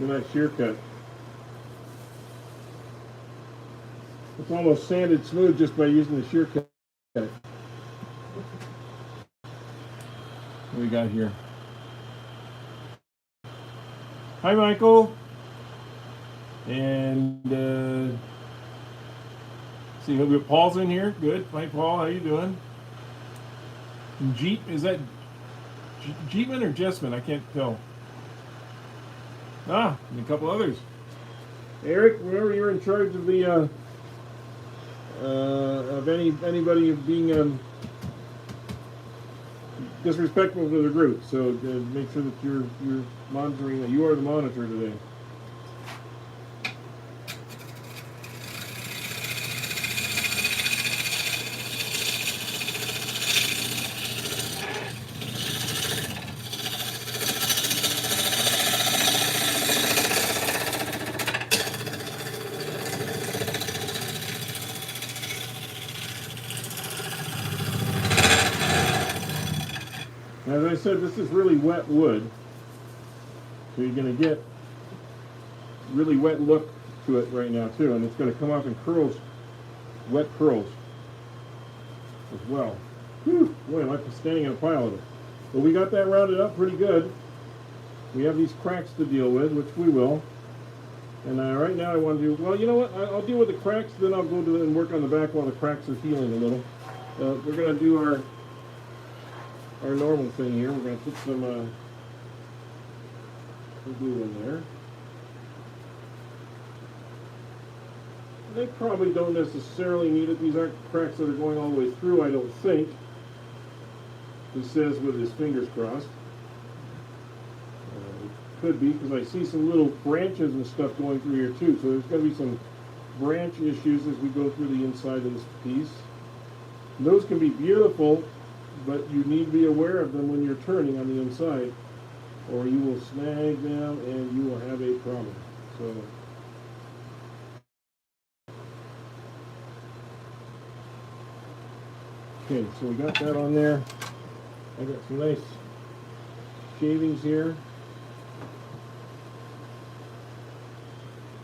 Nice shear cut. It's almost sanded smooth just by using the shear cut. What do we got here? Hi, Michael. And see, we got Paul's in here. Good. Hi, Paul. How you doing? And Jeep, is that Jeepman or Jessman? I can't tell. Ah, and a couple others. Eric, remember you're in charge of the of anybody being disrespectful to the group. So make sure that you're monitoring. You are the monitor today. As I said, this is really wet wood, so you're going to get really wet look to it right now too, and it's going to come off in curls, wet curls as well. Whew, boy, I like standing in a pile of it. But we got that rounded up pretty good. We have these cracks to deal with, which we will. And right now I want to do, well, you know what, I'll deal with the cracks, then I'll go to and work on the back while the cracks are healing a little. We're going to do our normal thing here. We're going to put some glue in there. They probably don't necessarily need it. These aren't cracks that are going all the way through, I don't think. He says with his fingers crossed. Could be, because I see some little branches and stuff going through here too. So there's going to be some branch issues as we go through the inside of this piece. And those can be beautiful, but you need to be aware of them when you're turning on the inside, or you will snag them and you will have a problem. So okay, so we got that on there. I got some nice shavings here.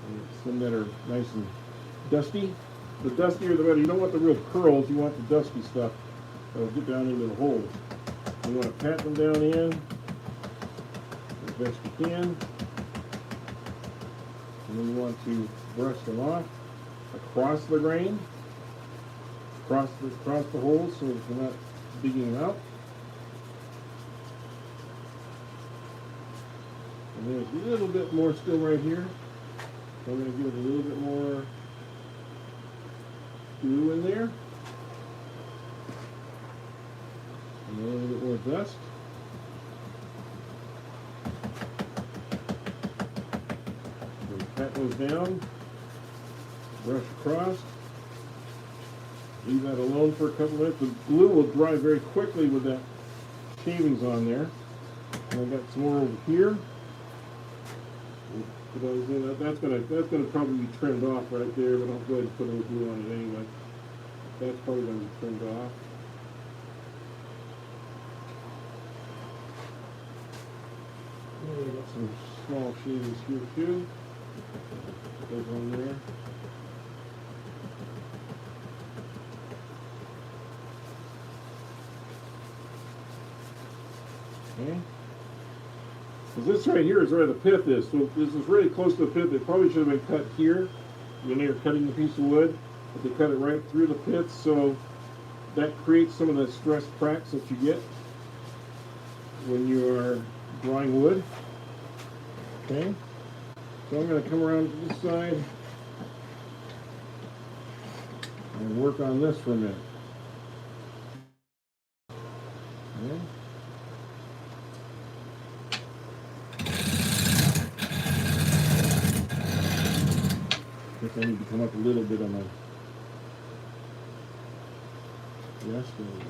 And some that are nice and dusty. The dustier the better. You don't want the real curls, you want the dusty stuff. That'll get down into the holes. You want to pat them down in as best you can. And then you want to brush them off across the grain, across the holes so that you're not digging them out. And there's a little bit more still right here. So I'm going to give it a little bit more glue in there. And a little bit more dust. So pat those down, brush across, leave that alone for a couple minutes. The glue will dry very quickly with that shavings on there. And I got some more over here. Put those in. That's gonna probably be trimmed off right there, but I'll go ahead and put a little glue on it anyway. That's probably gonna be trimmed off. And I got some small shavings here too. Put those on there. Okay. This right here is where the pith is. So this is really close to the pith. It probably should have been cut here when they were cutting the piece of wood, but they cut it right through the pith, so that creates some of the stress cracks that you get when you are drawing wood. Okay, so I'm going to come around to this side and work on this for a minute. Okay. Guess I need to come up a little bit on my. Yes, there we go.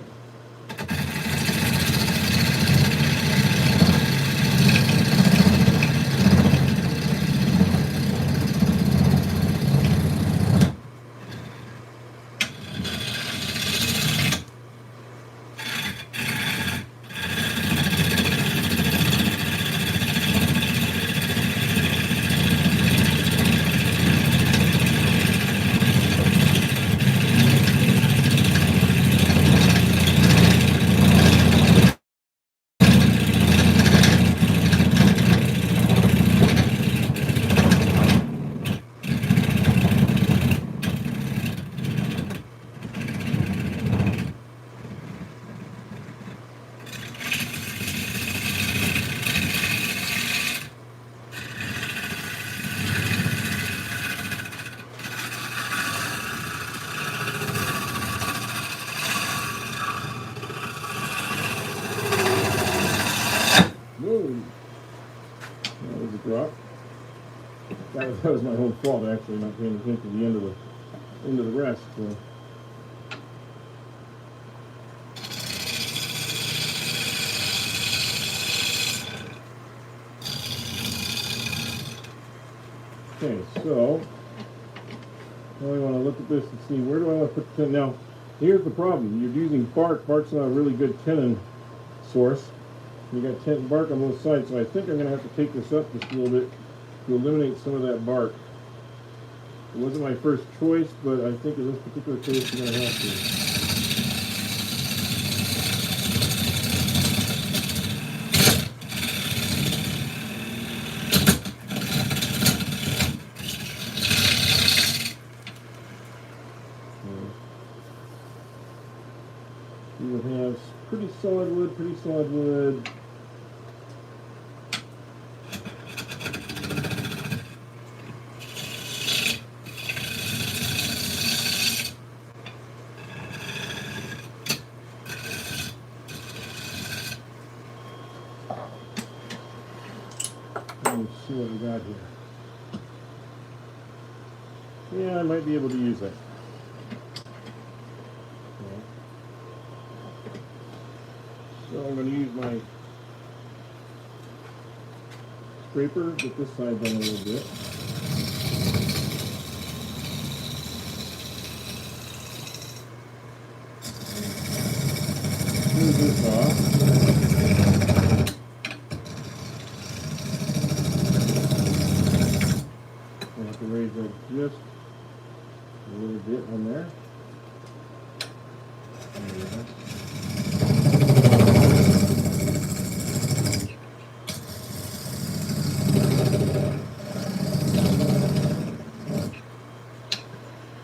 Whoa. That was a drop. That was my own fault, actually, not paying attention to the end of the rest. So. Okay, so now we want to look at this and see where do I want to put the tenon. Now, here's the problem. You're using bark. Bark's not a really good tenon source. You got bark on both sides, so I think I'm going to have to take this up just a little bit to eliminate some of that bark. It wasn't my first choice, but I think in this particular case you're going to have to. You would have pretty solid wood, pretty solid wood. Let's see what we got here. Yeah, I might be able to use that. So I'm going to use my scraper, get this side done a little bit. Move this off. I have to raise that just a little bit on there. There we go.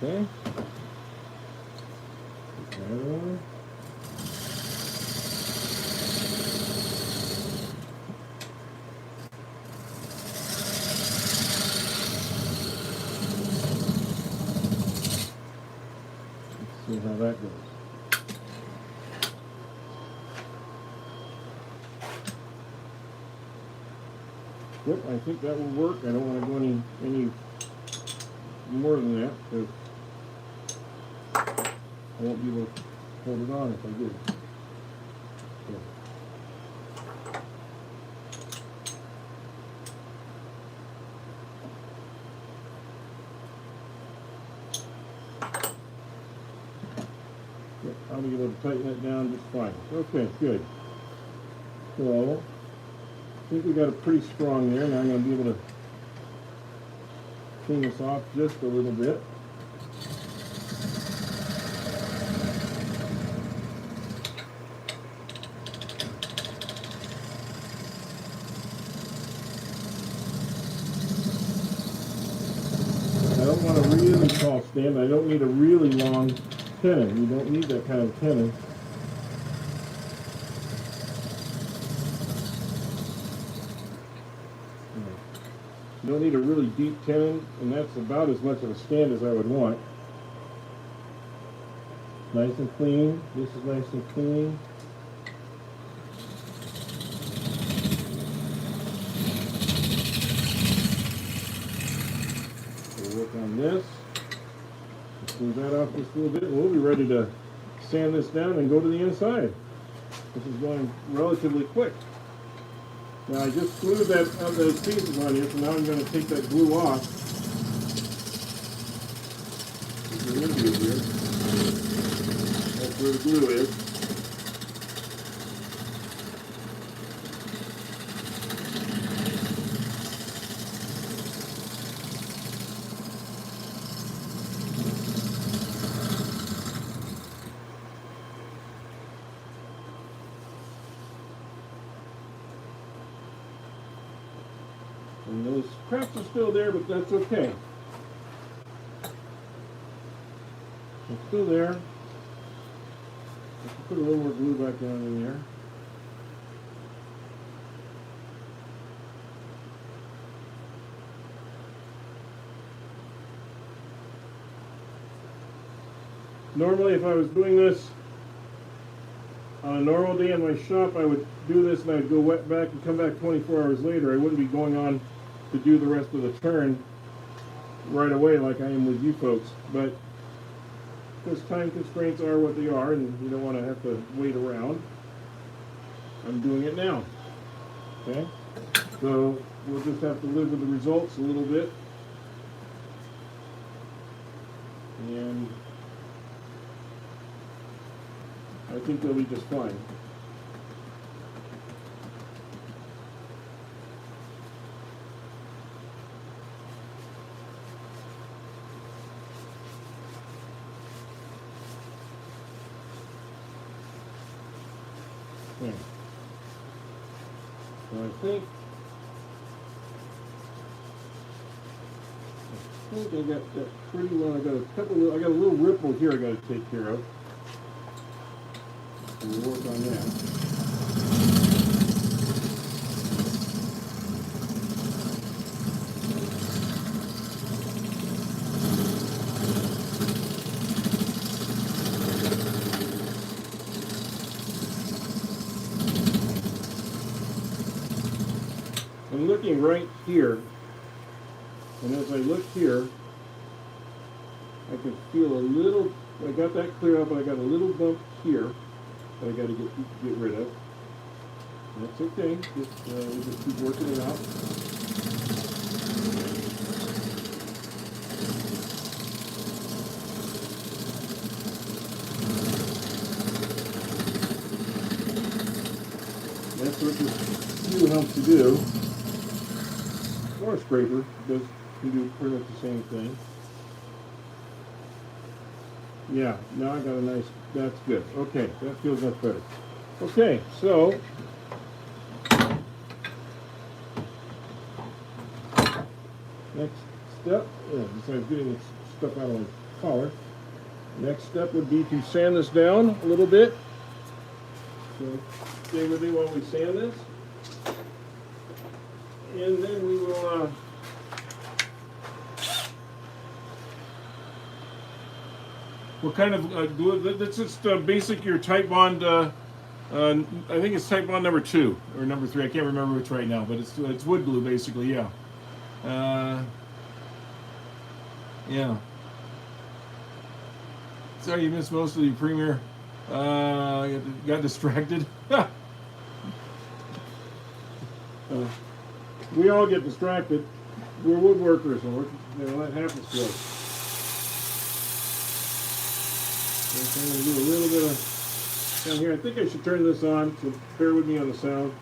Okay. Let's see how that goes. Yep, I think that will work. I don't want to go any more than that because I won't be able to hold it on if I do. Okay. Yep, I'll be able to tighten it down just fine. Okay, good. So, I think we got it pretty strong there. Now I'm going to be able to clean this off just a little bit. stand. I don't need a really long tenon. You don't need that kind of tenon. You don't need a really deep tenon, and that's about as much of a stand as I would want. Nice and clean. This is nice and clean. We'll work on this. Clean that off just a little bit, and we'll be ready to sand this down and go to the inside. This is going relatively quick. Now I just glued those pieces on here, so now I'm going to take that glue off. There's the glue here. That's where the glue is. And those cracks are still there, but that's okay. It's still there. Let's put a little more glue back down in there. Normally, if I was doing this on a normal day in my shop, I would do this and I'd go wet back and come back 24 hours later. I wouldn't be going on to do the rest of the turn right away like I am with you folks. But because time constraints are what they are and you don't want to have to wait around, I'm doing it now. Okay? So we'll just have to live with the results a little bit. And I think they'll be just fine. Okay. So I think I got that pretty well. I got a little ripple here I got to take care of. We'll work on that. I'm looking right here, and as I look here, I can feel a little, I got that clear up, but I got a little bump here that I got to get rid of. That's okay. We'll just keep working it out. That's what this glue helps you do. Or a scraper can do pretty much the same thing. Yeah, now I got a nice, that's good. Okay, that feels much better. Okay, so next step, besides getting this stuff out of my collar, next step would be to sand this down a little bit. So stay with me while we sand this. And then we will what kind of glue? That's just basic your Type Bond. I think it's Type Bond number 2 or number 3. I can't remember which right now, but it's wood glue basically. Yeah. Yeah. Sorry, you missed most of the premiere. Got distracted. We all get distracted. We're woodworkers, and that happens to us. So I'm going to do a little bit of down here. I think I should turn this on, so bear with me on the sound.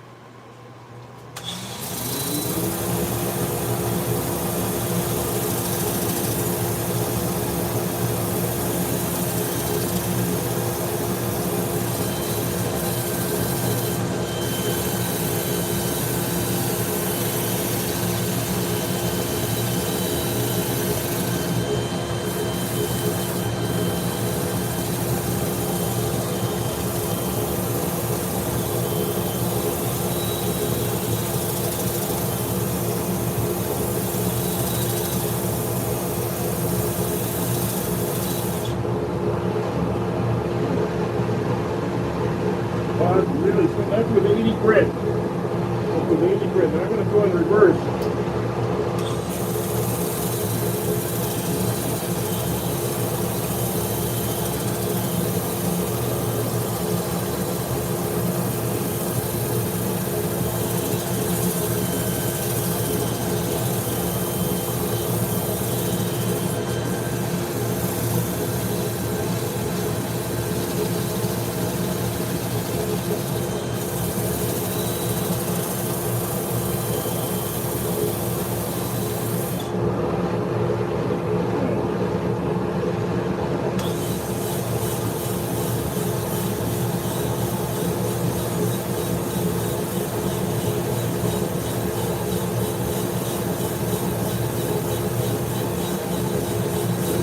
Really, so that's with 80 grit. That's with 80 grit. Now I'm going to go in reverse.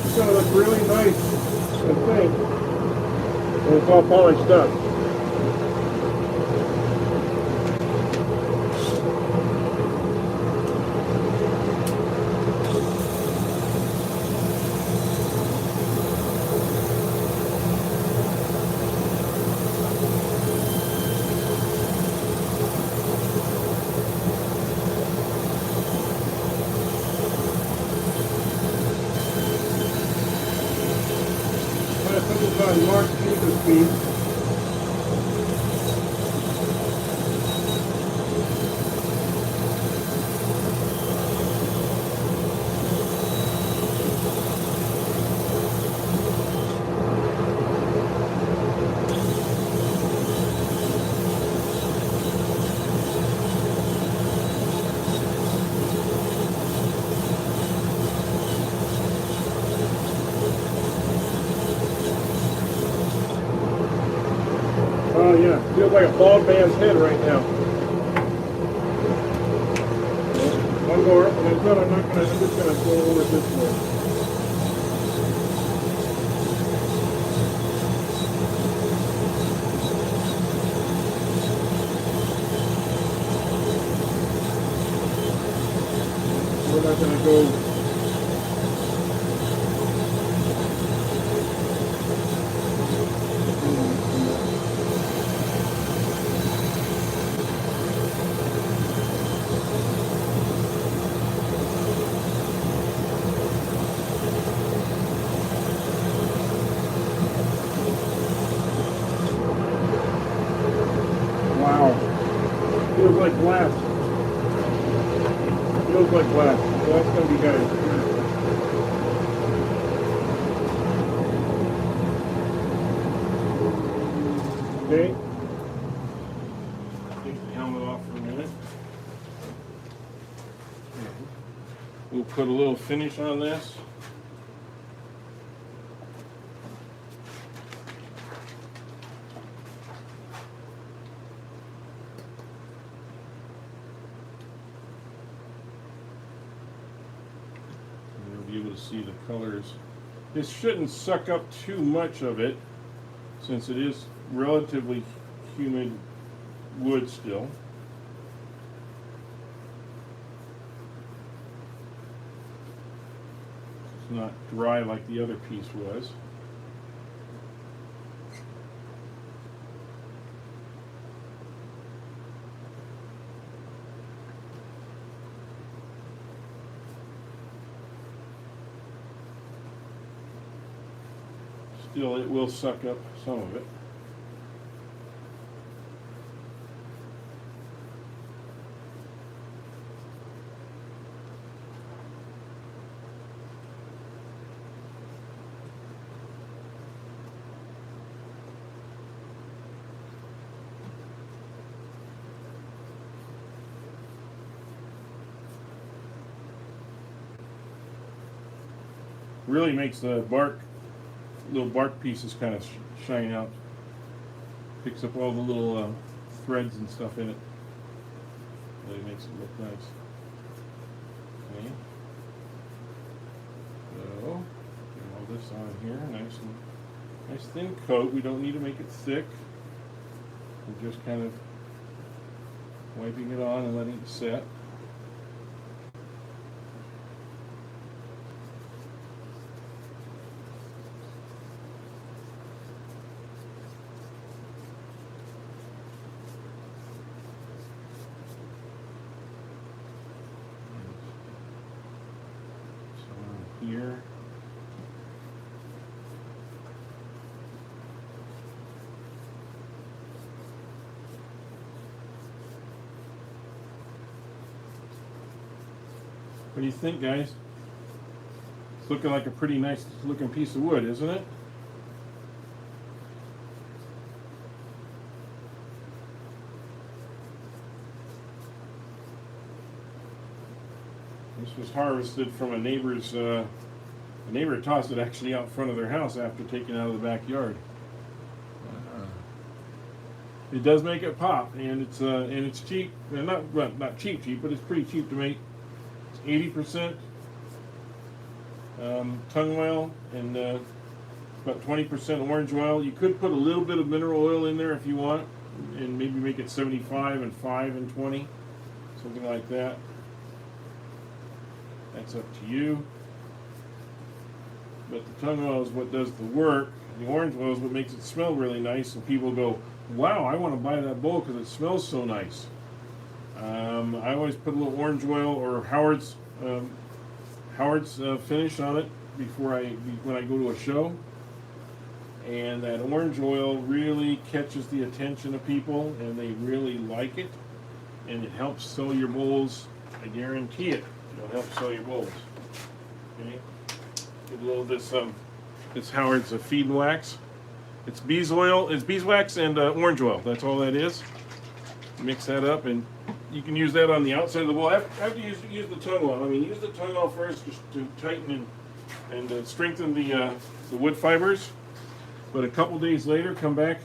It's going to look really nice, I think, when it's all polished up. I put this on Mark user speed. Oh yeah, feels like a bald man's head right now. One more, and I thought I'm just gonna go over it this way. We're not gonna go. Wow. Feels like glass. Feels like glass. So that's going to be good. Okay. Take the helmet off for a minute. We'll put a little finish on this. Be able to see the colors. This shouldn't suck up too much of it since it is relatively humid wood still. It's not dry like the other piece was. Still, it will suck up some of it. Really makes the little bark pieces kind of shine out. Picks up all the little threads and stuff in it. Really makes it look nice. Okay. So, get all this on here, nice thin coat. We don't need to make it thick. We're just kind of wiping it on and letting it set. What do you think, guys? It's looking like a pretty nice looking piece of wood, isn't it? This was harvested from a neighbor's. A neighbor tossed it actually out front of their house after taking it out of the backyard. It does make it pop, and it's cheap. Not cheap, but it's pretty cheap to make. It's 80% tung oil and about 20% orange oil. You could put a little bit of mineral oil in there if you want, and maybe make it 75 and 5 and 20, something like that. That's up to you. But the tung oil is what does the work. The orange oil is what makes it smell really nice, and people go, wow, I want to buy that bowl because it smells so nice. I always put a little orange oil or Howard's finish on it when I go to a show, and that orange oil really catches the attention of people, and they really like it, and it helps sell your bowls. I guarantee it. It'll help sell your bowls. Okay. Get a little of this Howard's feed and wax. It's beeswax and orange oil. That's all that is. Mix that up, and you can use that on the outside of the bowl. After you use the tung oil, I mean, use the tung oil first just to tighten and strengthen the wood fibers. But a couple days later, come back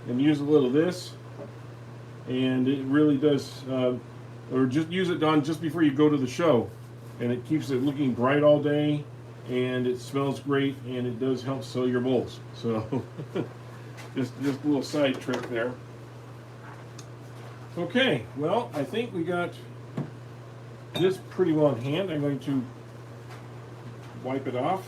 and use a little of this, and it really does. Or just use it on just before you go to the show, and it keeps it looking bright all day, and it smells great, and it does help sell your bowls. So just a little side trick there. Okay, well, I think we got this pretty well in hand. I'm going to wipe it off.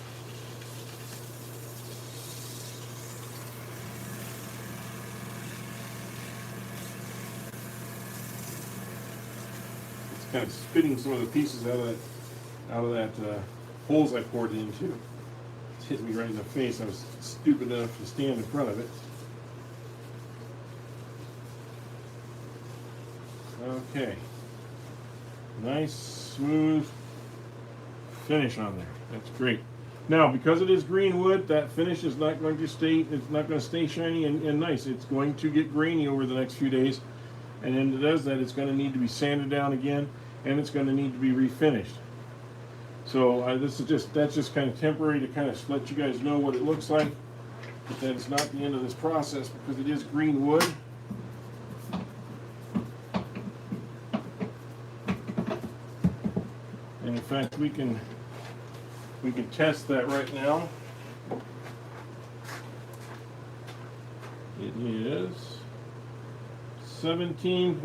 It's kind of spitting some of the pieces out of that holes I poured it into. It's hit me right in the face. I was stupid enough to stand in front of it. Okay. Nice, smooth finish on there. That's great. Now, because it is green wood, that finish is not going to stay, it's not going to stay shiny and nice. It's going to get grainy over the next few days. And then it does that, it's going to need to be sanded down again, and it's going to need to be refinished. So that's just kind of temporary to kind of let you guys know what it looks like. But that is not the end of this process because it is green wood. And in fact, we can test that right now. It is 16,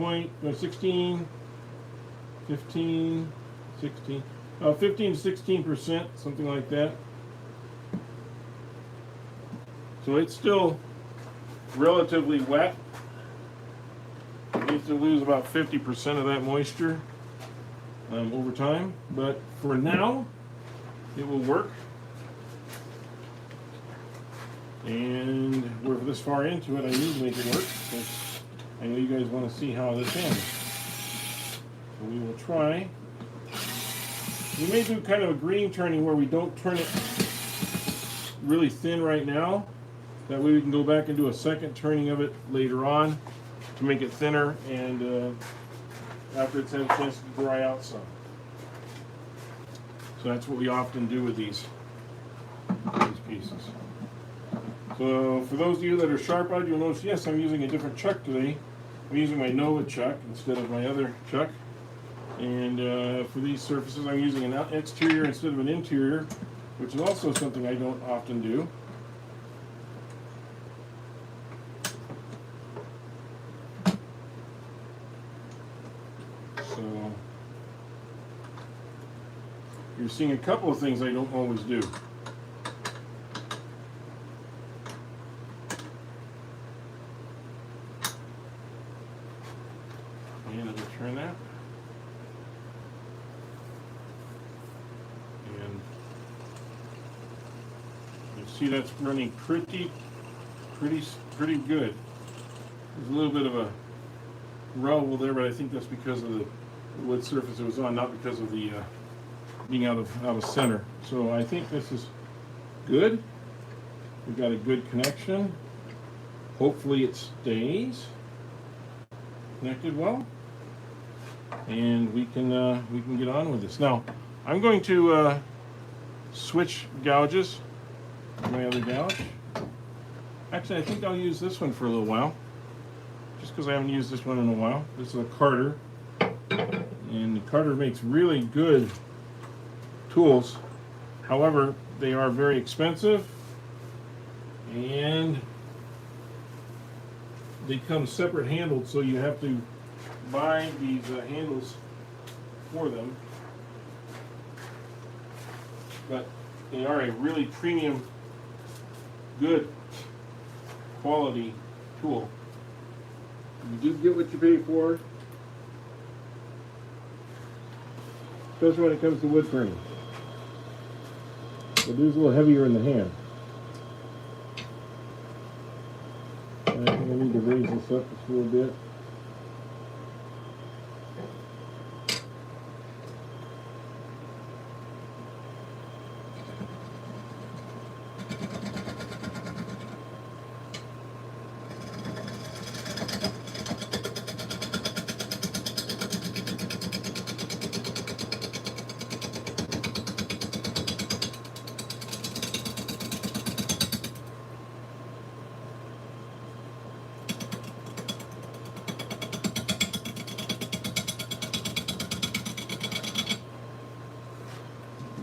15, 16, 15 to 16%, something like that. So it's still relatively wet. It needs to lose about 50% of that moisture over time, but for now, it will work. And we're this far into it, I need to make it work because I know you guys want to see how this ends. So we will try. We may do kind of a green turning where we don't turn it really thin right now. That way we can go back and do a second turning of it later on to make it thinner and after it's had a chance to dry out some. So that's what we often do with these pieces. So for those of you that are sharp-eyed, you'll notice, yes, I'm using a different chuck today. I'm using my Nova chuck instead of my other chuck. And for these surfaces, I'm using an exterior instead of an interior, which is also something I don't often do. So you're seeing a couple of things I don't always do. And let me turn that. And you see that's running pretty good. There's a little bit of a rubble there, but I think that's because of the what surface it was on, not because of the being out of center. So I think this is good. We've got a good connection. Hopefully it stays connected well, and we can get on with this. Now I'm going to switch gouges. My other gouge. Actually, I think I'll use this one for a little while, just because I haven't used this one in a while. This is a Carter, and the Carter makes really good tools. However, they are very expensive, and they come separate handled, so you have to buy these handles for them. But they are a really premium, good quality tool. You do get what you pay for, especially when it comes to wood framing. It is a little heavier in the hand. And I think I need to raise this up just a little bit.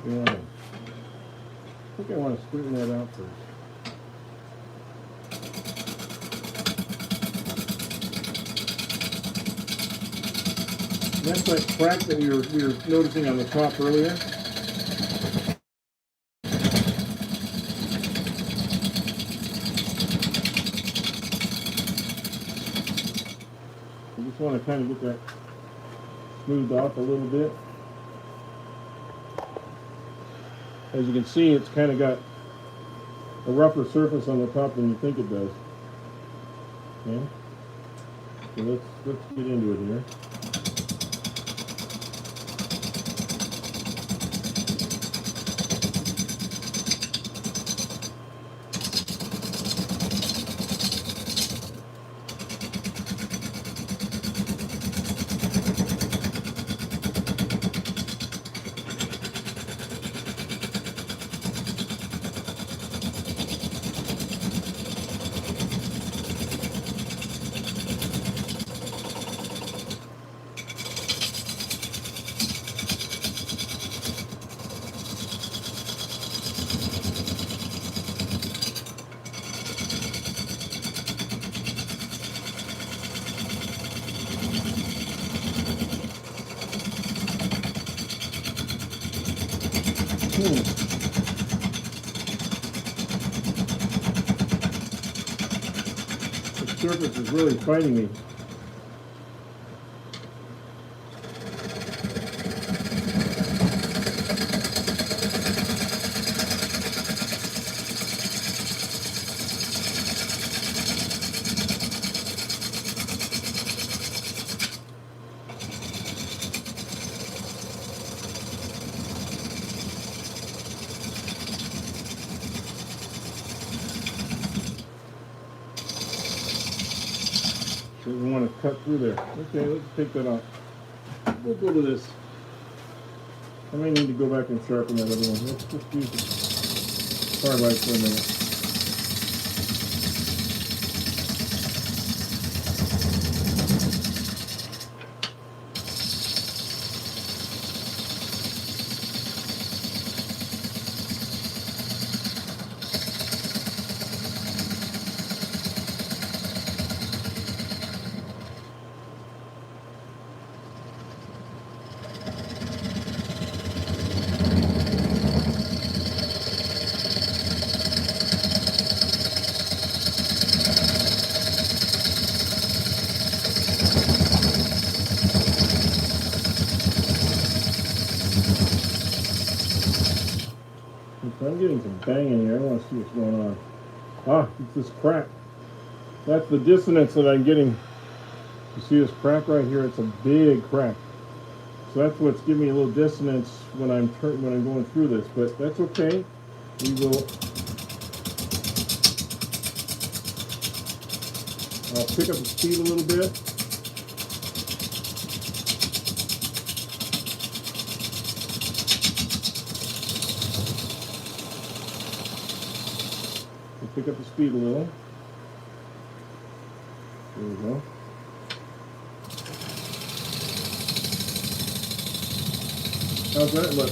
Yeah. I think I want to straighten that out first. That's that crack that we were noticing on the top earlier. I just want to kind of get that smoothed off a little bit. As you can see, it's kind of got a rougher surface on the top than you think it does. Okay, so let's get into it here. The surface is really fighting me. Doesn't want to cut through there. Okay, let's take that off. We'll go to this. I may need to go back and sharpen that other one. Let's just use the carbide for a minute. I'm getting some banging here. I want to see what's going on. Ah, it's this crack. That's the dissonance that I'm getting. You see this crack right here? It's a big crack. So that's what's giving me a little dissonance when I'm going through this, but that's okay. We will. I'll pick up the speed a little bit. Pick up the speed a little. There we go. How's that look?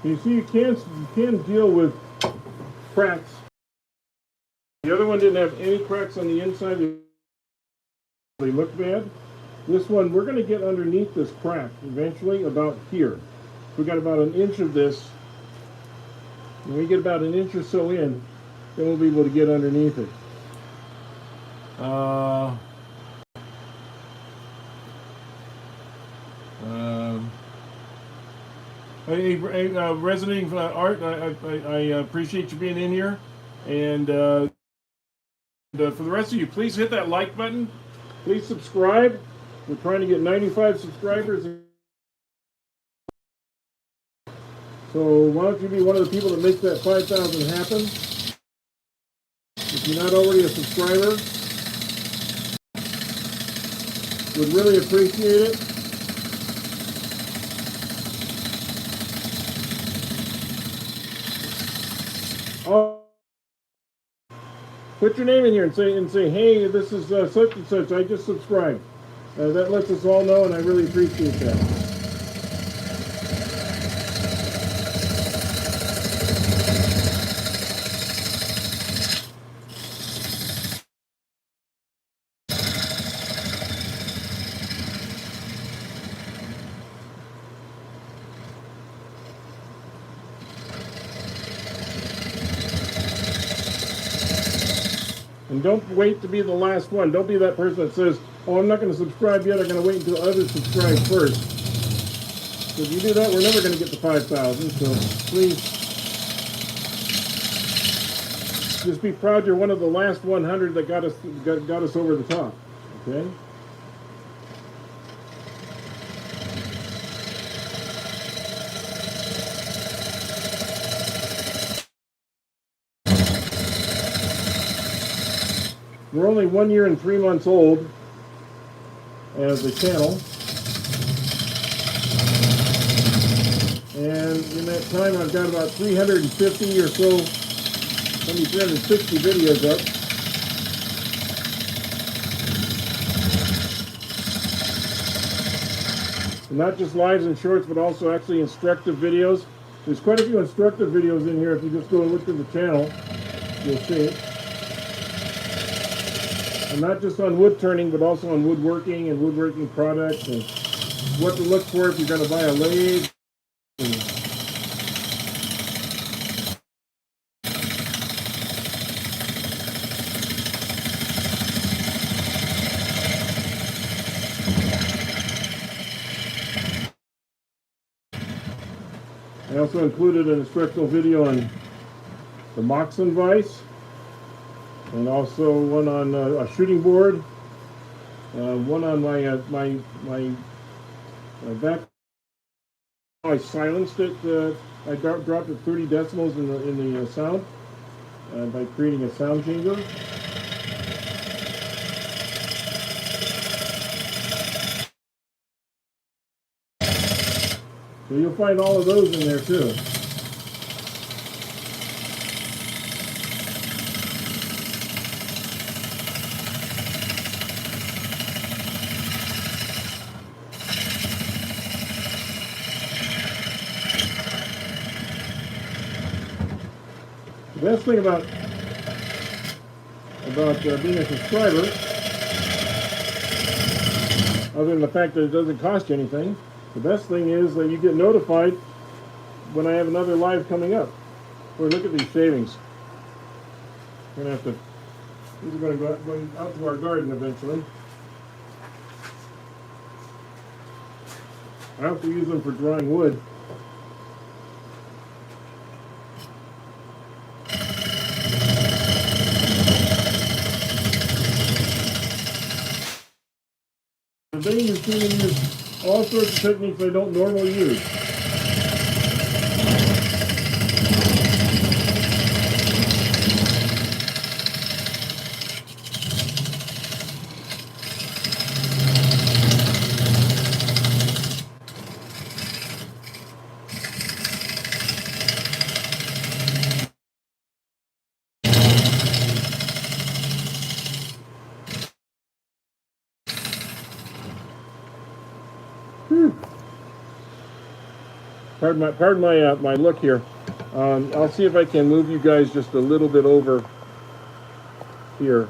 You see, you can deal with cracks. The other one didn't have any cracks on the inside. They look bad. This one, we're going to get underneath this crack eventually, about here. We got about an inch of this. When we get about an inch or so in, then we'll be able to get underneath it. Hey, resonating art, I appreciate you being in here, and for the rest of you, please hit that like button. Please subscribe. We're trying to get 95 subscribers. So why don't you be one of the people that makes that 5,000 happen? If you're not already a subscriber, would really appreciate it. Oh, put your name in here and say, hey, this is such and such. I just subscribed. That lets us all know, and I really appreciate that. And don't wait to be the last one. Don't be that person that says, oh, I'm not going to subscribe yet. I'm going to wait until others subscribe first. So if you do that, we're never going to get to 5,000. So please, just be proud you're one of the last 100 that got us over the top. Okay? We're only 1 year and 3 months old as a channel. And in that time, I've got about 350 or so, maybe 360 videos up. And not just lives and shorts, but also actually instructive videos. There's quite a few instructive videos in here. If you just go and look at the channel, you'll see. And not just on wood turning, but also on woodworking and woodworking products and what to look for if you're going to buy a lathe. I also included an instructional video on the Moxon vise, and also one on a shooting board, one on my back. I silenced it. I dropped it 30 decibels in the sound, by creating a sound chamber. So you'll find all of those in there too. The best thing about being a subscriber, other than the fact that it doesn't cost you anything, the best thing is that you get notified when I have another live coming up. Boy, look at these shavings. We're gonna have to. These are going to go out to our garden eventually. I have to use them for drying wood. Today you're seeing me use all sorts of techniques I don't normally use. Pardon my look here. I'll see if I can move you guys just a little bit over here,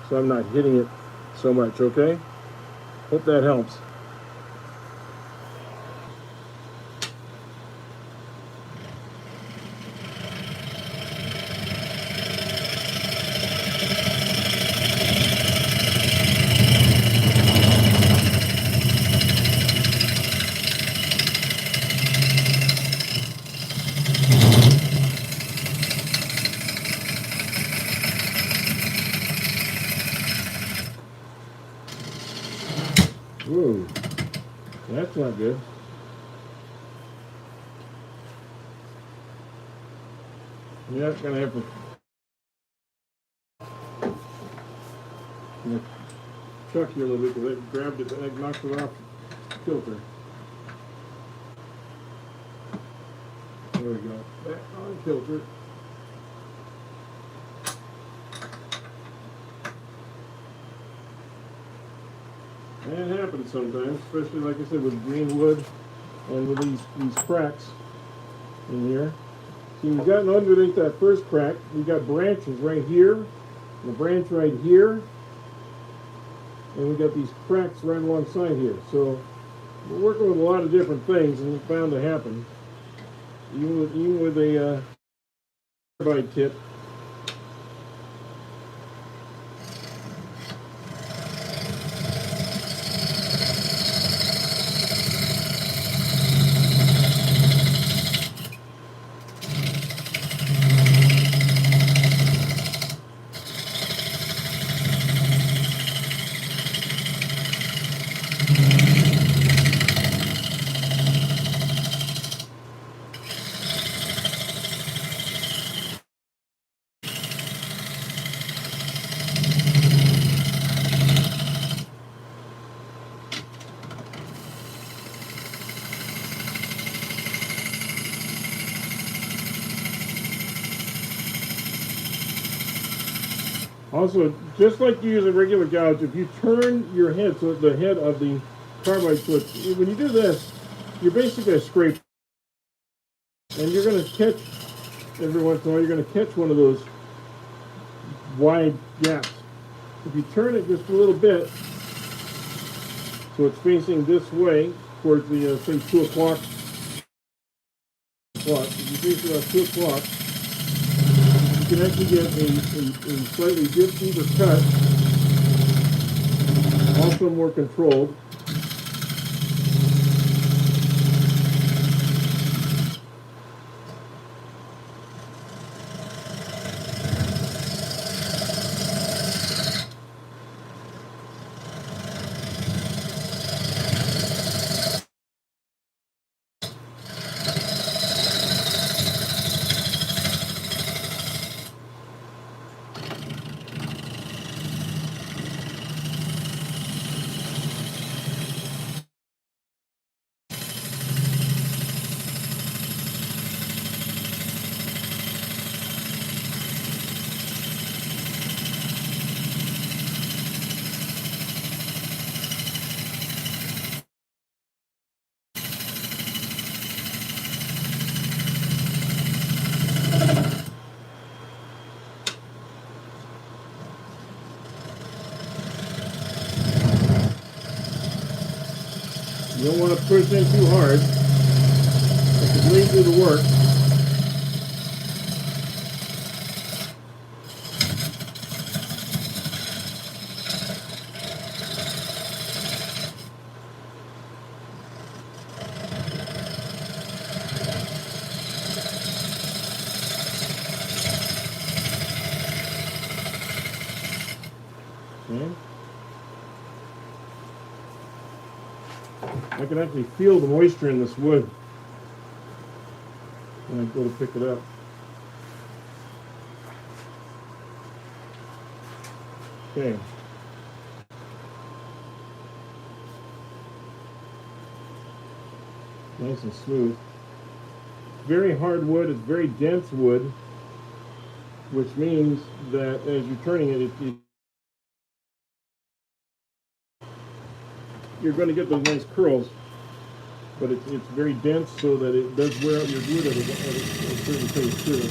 so I'm not hitting it so much. Okay? Hope that helps. Whoa, that's not good. Yeah, gonna have to chuck you a little bit because I grabbed it and I knocked it off the filter. There we go. Back on filter. That happens sometimes, especially like I said with green wood and with these cracks in here. See, we've gotten underneath that first crack. We've got branches right here, and a branch right here, and we've got these cracks right alongside here. So we're working with a lot of different things, and it's bound to happen. Even with a carbide tip. Also, just like you use a regular gouge, if you turn your head, so the head of the carbide switch, when you do this, you're basically going to scrape. And you're going to catch, every once in a while, you're going to catch one of those wide gaps. If you turn it just a little bit, so it's facing this way, towards the, say, 2 o'clock. If you face it at 2 o'clock, you can actually get a slightly deeper cut, also more controlled. You don't want to push in too hard. Let the blade do the work. Okay. I can actually feel the moisture in this wood when I go to pick it up. Okay. Nice and smooth. Very hard wood, it's very dense wood, which means that as you're turning it, you're going to get those nice curls, but it's very dense so that it does wear out your wood at a certain pace too.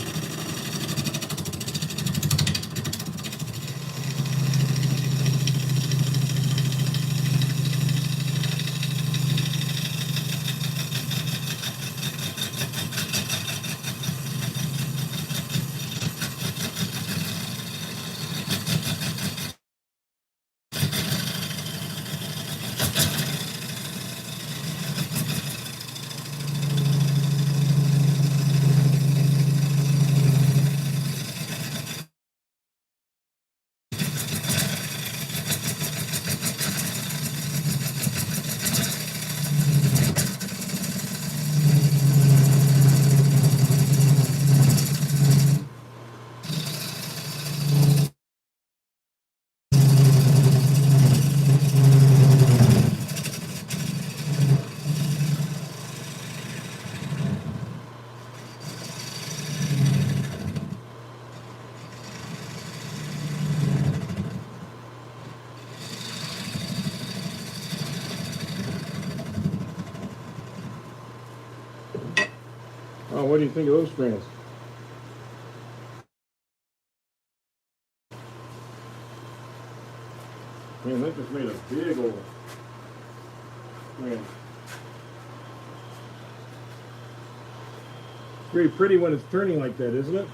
Oh, what do you think of those strands? Man, that just made a big old strand. Very pretty when it's turning like that, isn't it?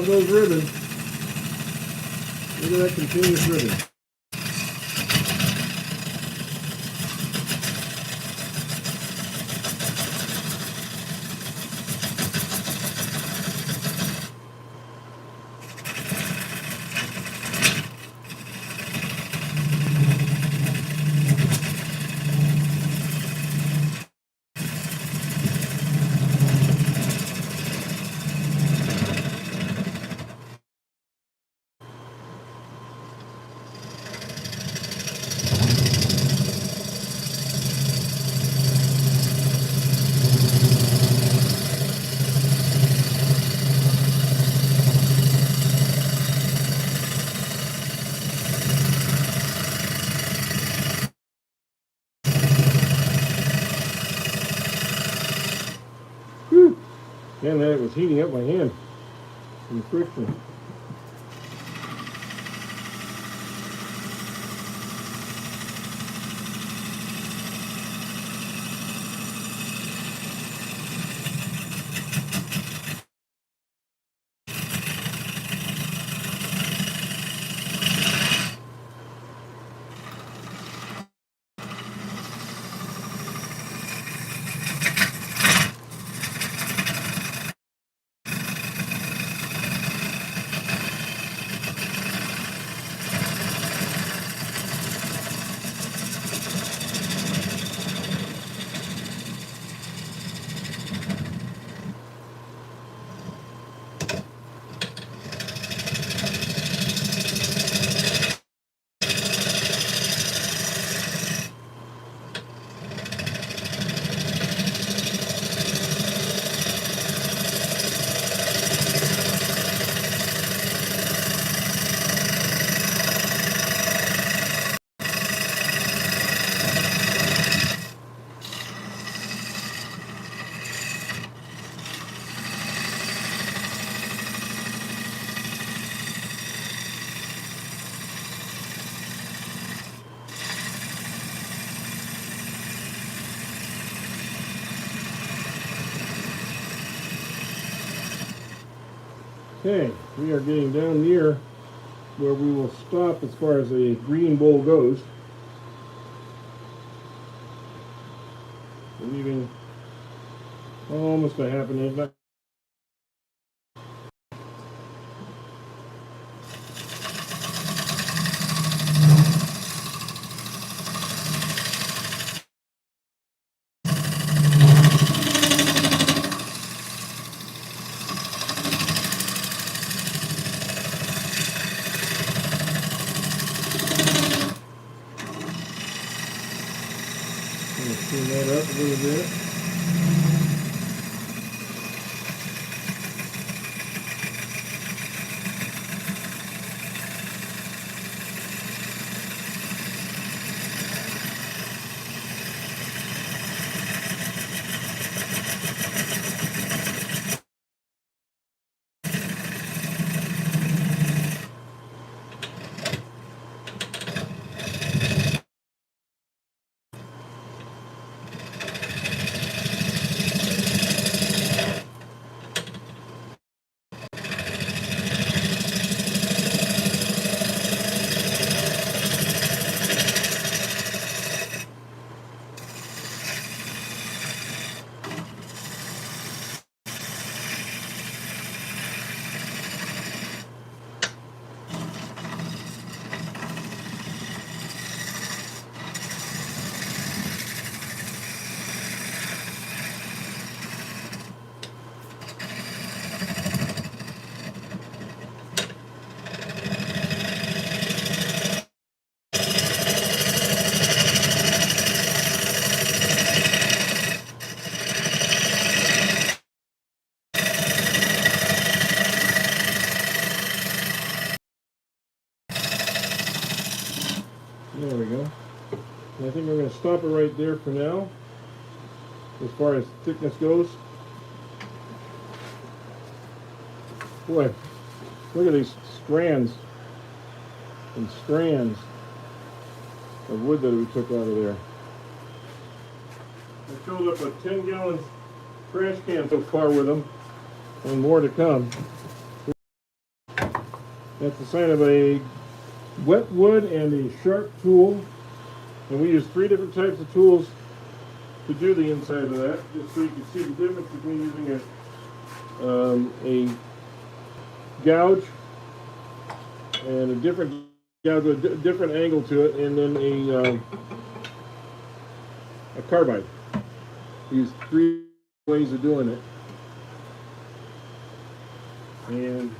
Those ribbons. Look at that continuous ribbon. Whew. Man, that was heating up my hand from the friction. Okay, we are getting down near where we will stop as far as the green bowl goes. We're leaving almost a half an inch. Not going to clean that up a little bit. There we go. And I think we're going to stop it right there for now, as far as thickness goes. Boy, look at these strands and strands of wood that we took out of there. I filled up a 10-gallon trash can so far with them, and more to come. That's the sign of a wet wood and a sharp tool. And we use 3 different types of tools to do the inside of that, just so you can see the difference between using a gouge and a different gouge with a different angle to it, and then a carbide. We use 3 ways of doing it. And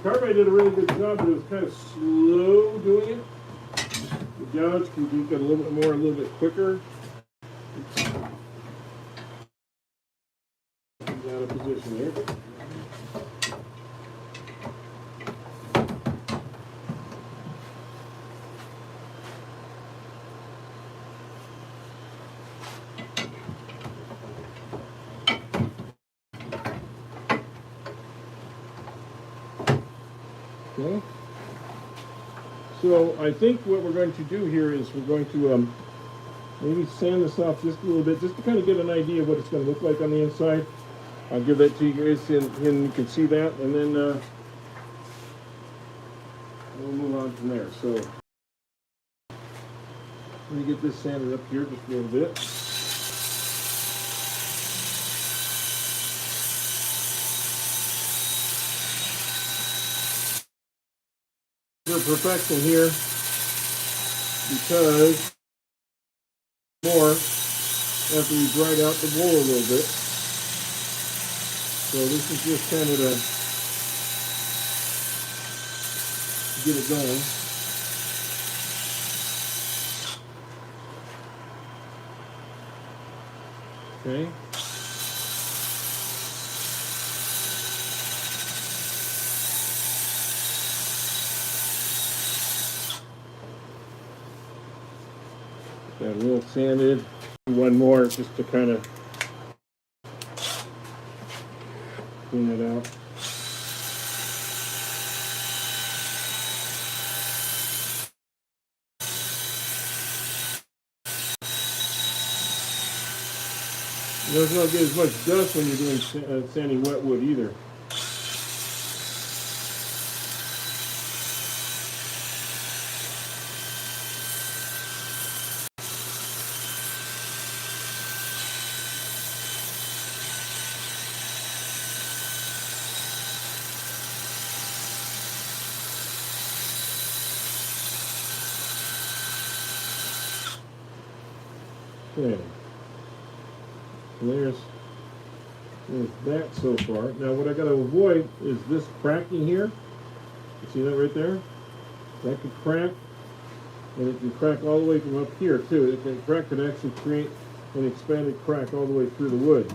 the carbide did a really good job, but it was kind of slow doing it. The gouge can be a little bit more, a little bit quicker. Oops. Out of position here. Okay. So I think what we're going to do here is we're going to maybe sand this off just a little bit, just to kind of get an idea of what it's going to look like on the inside. I'll give that to you guys, and you can see that, and then we'll move on from there. So let me get this sanded up here just a little bit. For perfection here, because more after we dried out the wool a little bit. So this is just kind of to get it going. Okay. Got a little sanded. One more just to kind of clean it out. You know, it's not get as much dust when you're doing sanding wet wood either. Okay. There's that so far. Now what I got to avoid is this cracking here. You see that right there? That could crack, and it can crack all the way from up here too. It can crack, could actually create an expanded crack all the way through the wood.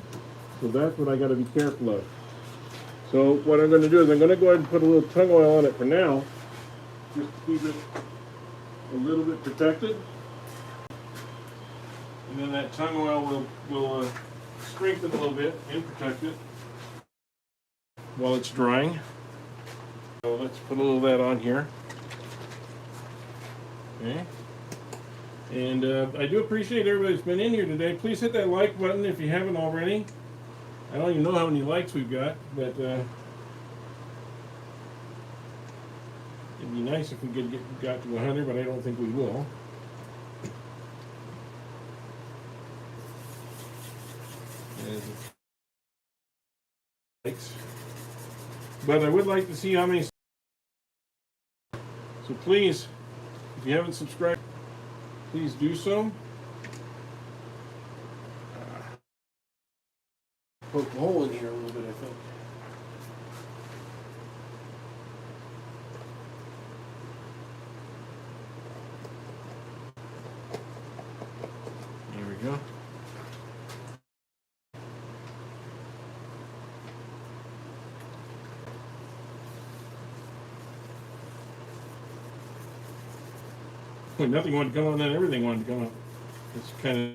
So that's what I got to be careful of. So what I'm going to do is I'm going to go ahead and put a little tung oil on it for now, just to keep it a little bit protected. And then that tung oil will strengthen a little bit and protect it while it's drying. So let's put a little of that on here. Okay. And I do appreciate everybody that's been in here today. Please hit that like button if you haven't already. I don't even know how many likes we've got, but it'd be nice if we could got to 100, but I don't think we will. Likes. But I would like to see how many. So please, if you haven't subscribed, please do so. Poke a hole in here a little bit, I think. There we go. When nothing wanted to come on, then everything wanted to come up. It's kind of.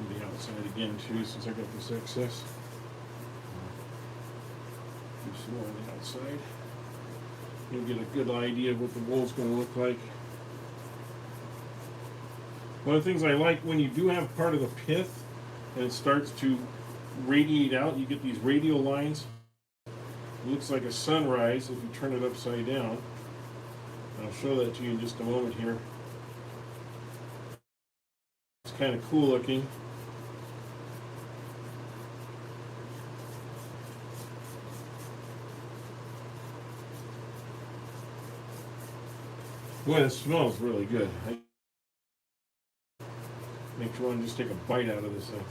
The outside again too, since I got this excess. Do some more on the outside. You'll get a good idea of what the bowl's going to look like. One of the things I like when you do have part of the pith and it starts to radiate out, you get these radial lines. It looks like a sunrise if you turn it upside down. I'll show that to you in just a moment here. It's kind of cool looking. Boy, it smells really good. Makes you want to just take a bite out of this thing.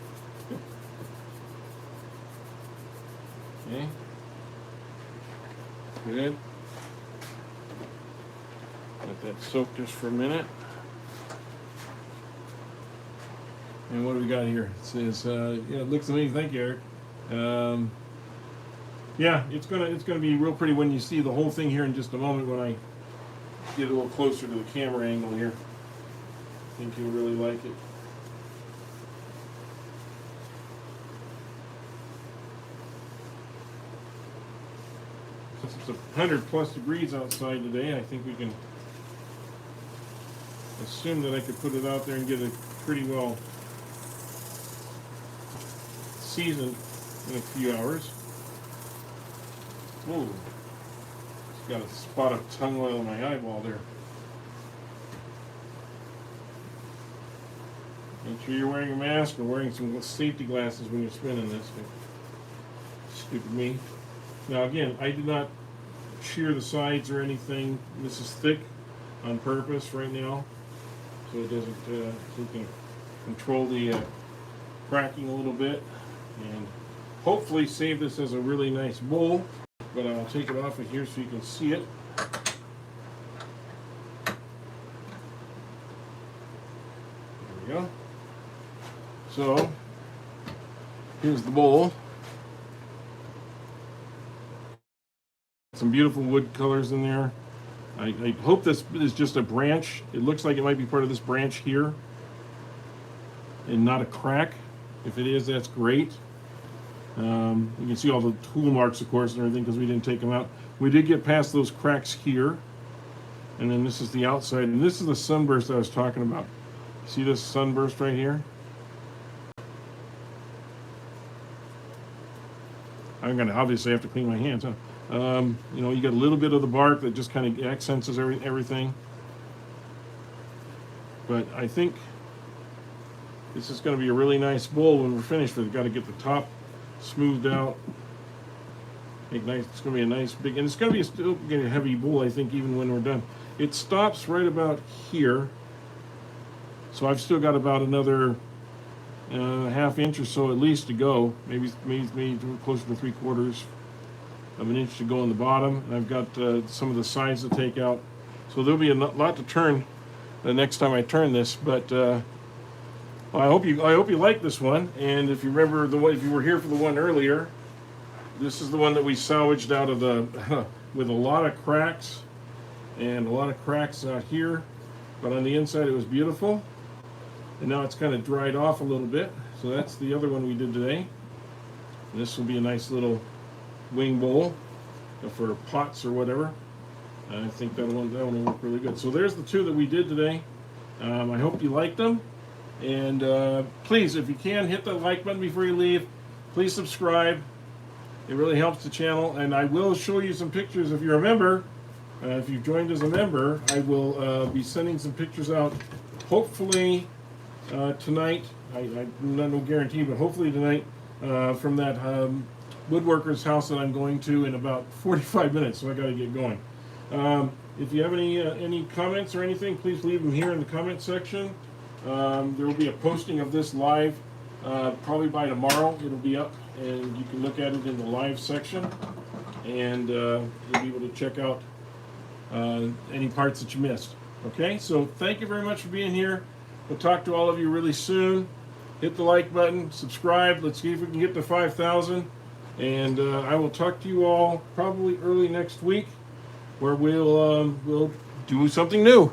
Okay. Good. Let that soak just for a minute. And what do we got here? It says, yeah, it looks amazing. Thank you, Eric. Yeah, it's gonna be real pretty when you see the whole thing here in just a moment when I get a little closer to the camera angle here. I think you'll really like it. Since it's 100+ degrees outside today, I think we can assume that I could put it out there and get it pretty well seasoned in a few hours. Whoa. Got a spot of tung oil in my eyeball there. Make sure you're wearing a mask or wearing some safety glasses when you're spinning this. Stupid me. Now again, I did not shear the sides or anything. This is thick on purpose right now, so it doesn't. So we can control the cracking a little bit, and hopefully save this as a really nice bowl. But I'll take it off of here so you can see it. There we go. So, here's the bowl. Some beautiful wood colors in there. I hope this is just a branch. It looks like it might be part of this branch here and not a crack. If it is, that's great. You can see all the tool marks, of course, and everything because we didn't take them out. We did get past those cracks here. And then this is the outside. And this is the sunburst I was talking about. See this sunburst right here? I'm going to obviously have to clean my hands, huh? You know, you got a little bit of the bark that just kind of accents everything. But I think This is going to be a really nice bowl when we're finished with it. Got to get the top smoothed out. Make nice. It's going to be a nice big, and it's going to be still a heavy bowl, I think, even when we're done. It stops right about here, so I've still got about another half inch or so at least to go. Maybe closer to 3/4 of an inch to go on the bottom. And I've got some of the sides to take out, so there'll be a lot to turn the next time I turn this. But well, I hope you like this one. And if you remember the one, if you were here for the one earlier, this is the one that we salvaged out of the with a lot of cracks and a lot of cracks out here, but on the inside it was beautiful. And now it's kind of dried off a little bit. So that's the other one we did today. And this will be a nice little wing bowl for pots or whatever. I think that one will work really good. So there's the two that we did today. I hope you liked them. And please, if you can, hit the like button before you leave. Please subscribe. It really helps the channel. And I will show you some pictures if you're a member. If you've joined as a member, I will be sending some pictures out, hopefully tonight. No guarantee, but hopefully tonight from that woodworker's house that I'm going to in about 45 minutes. So I got to get going. If you have any comments or anything, please leave them here in the comment section. There will be a posting of this live probably by tomorrow. It'll be up, and you can look at it in the live section, and you'll be able to check out any parts that you missed. Okay, so thank you very much for being here. We'll talk to all of you really soon. Hit the like button, subscribe. Let's see if we can get to 5,000. And I will talk to you all probably early next week, where we'll do something new.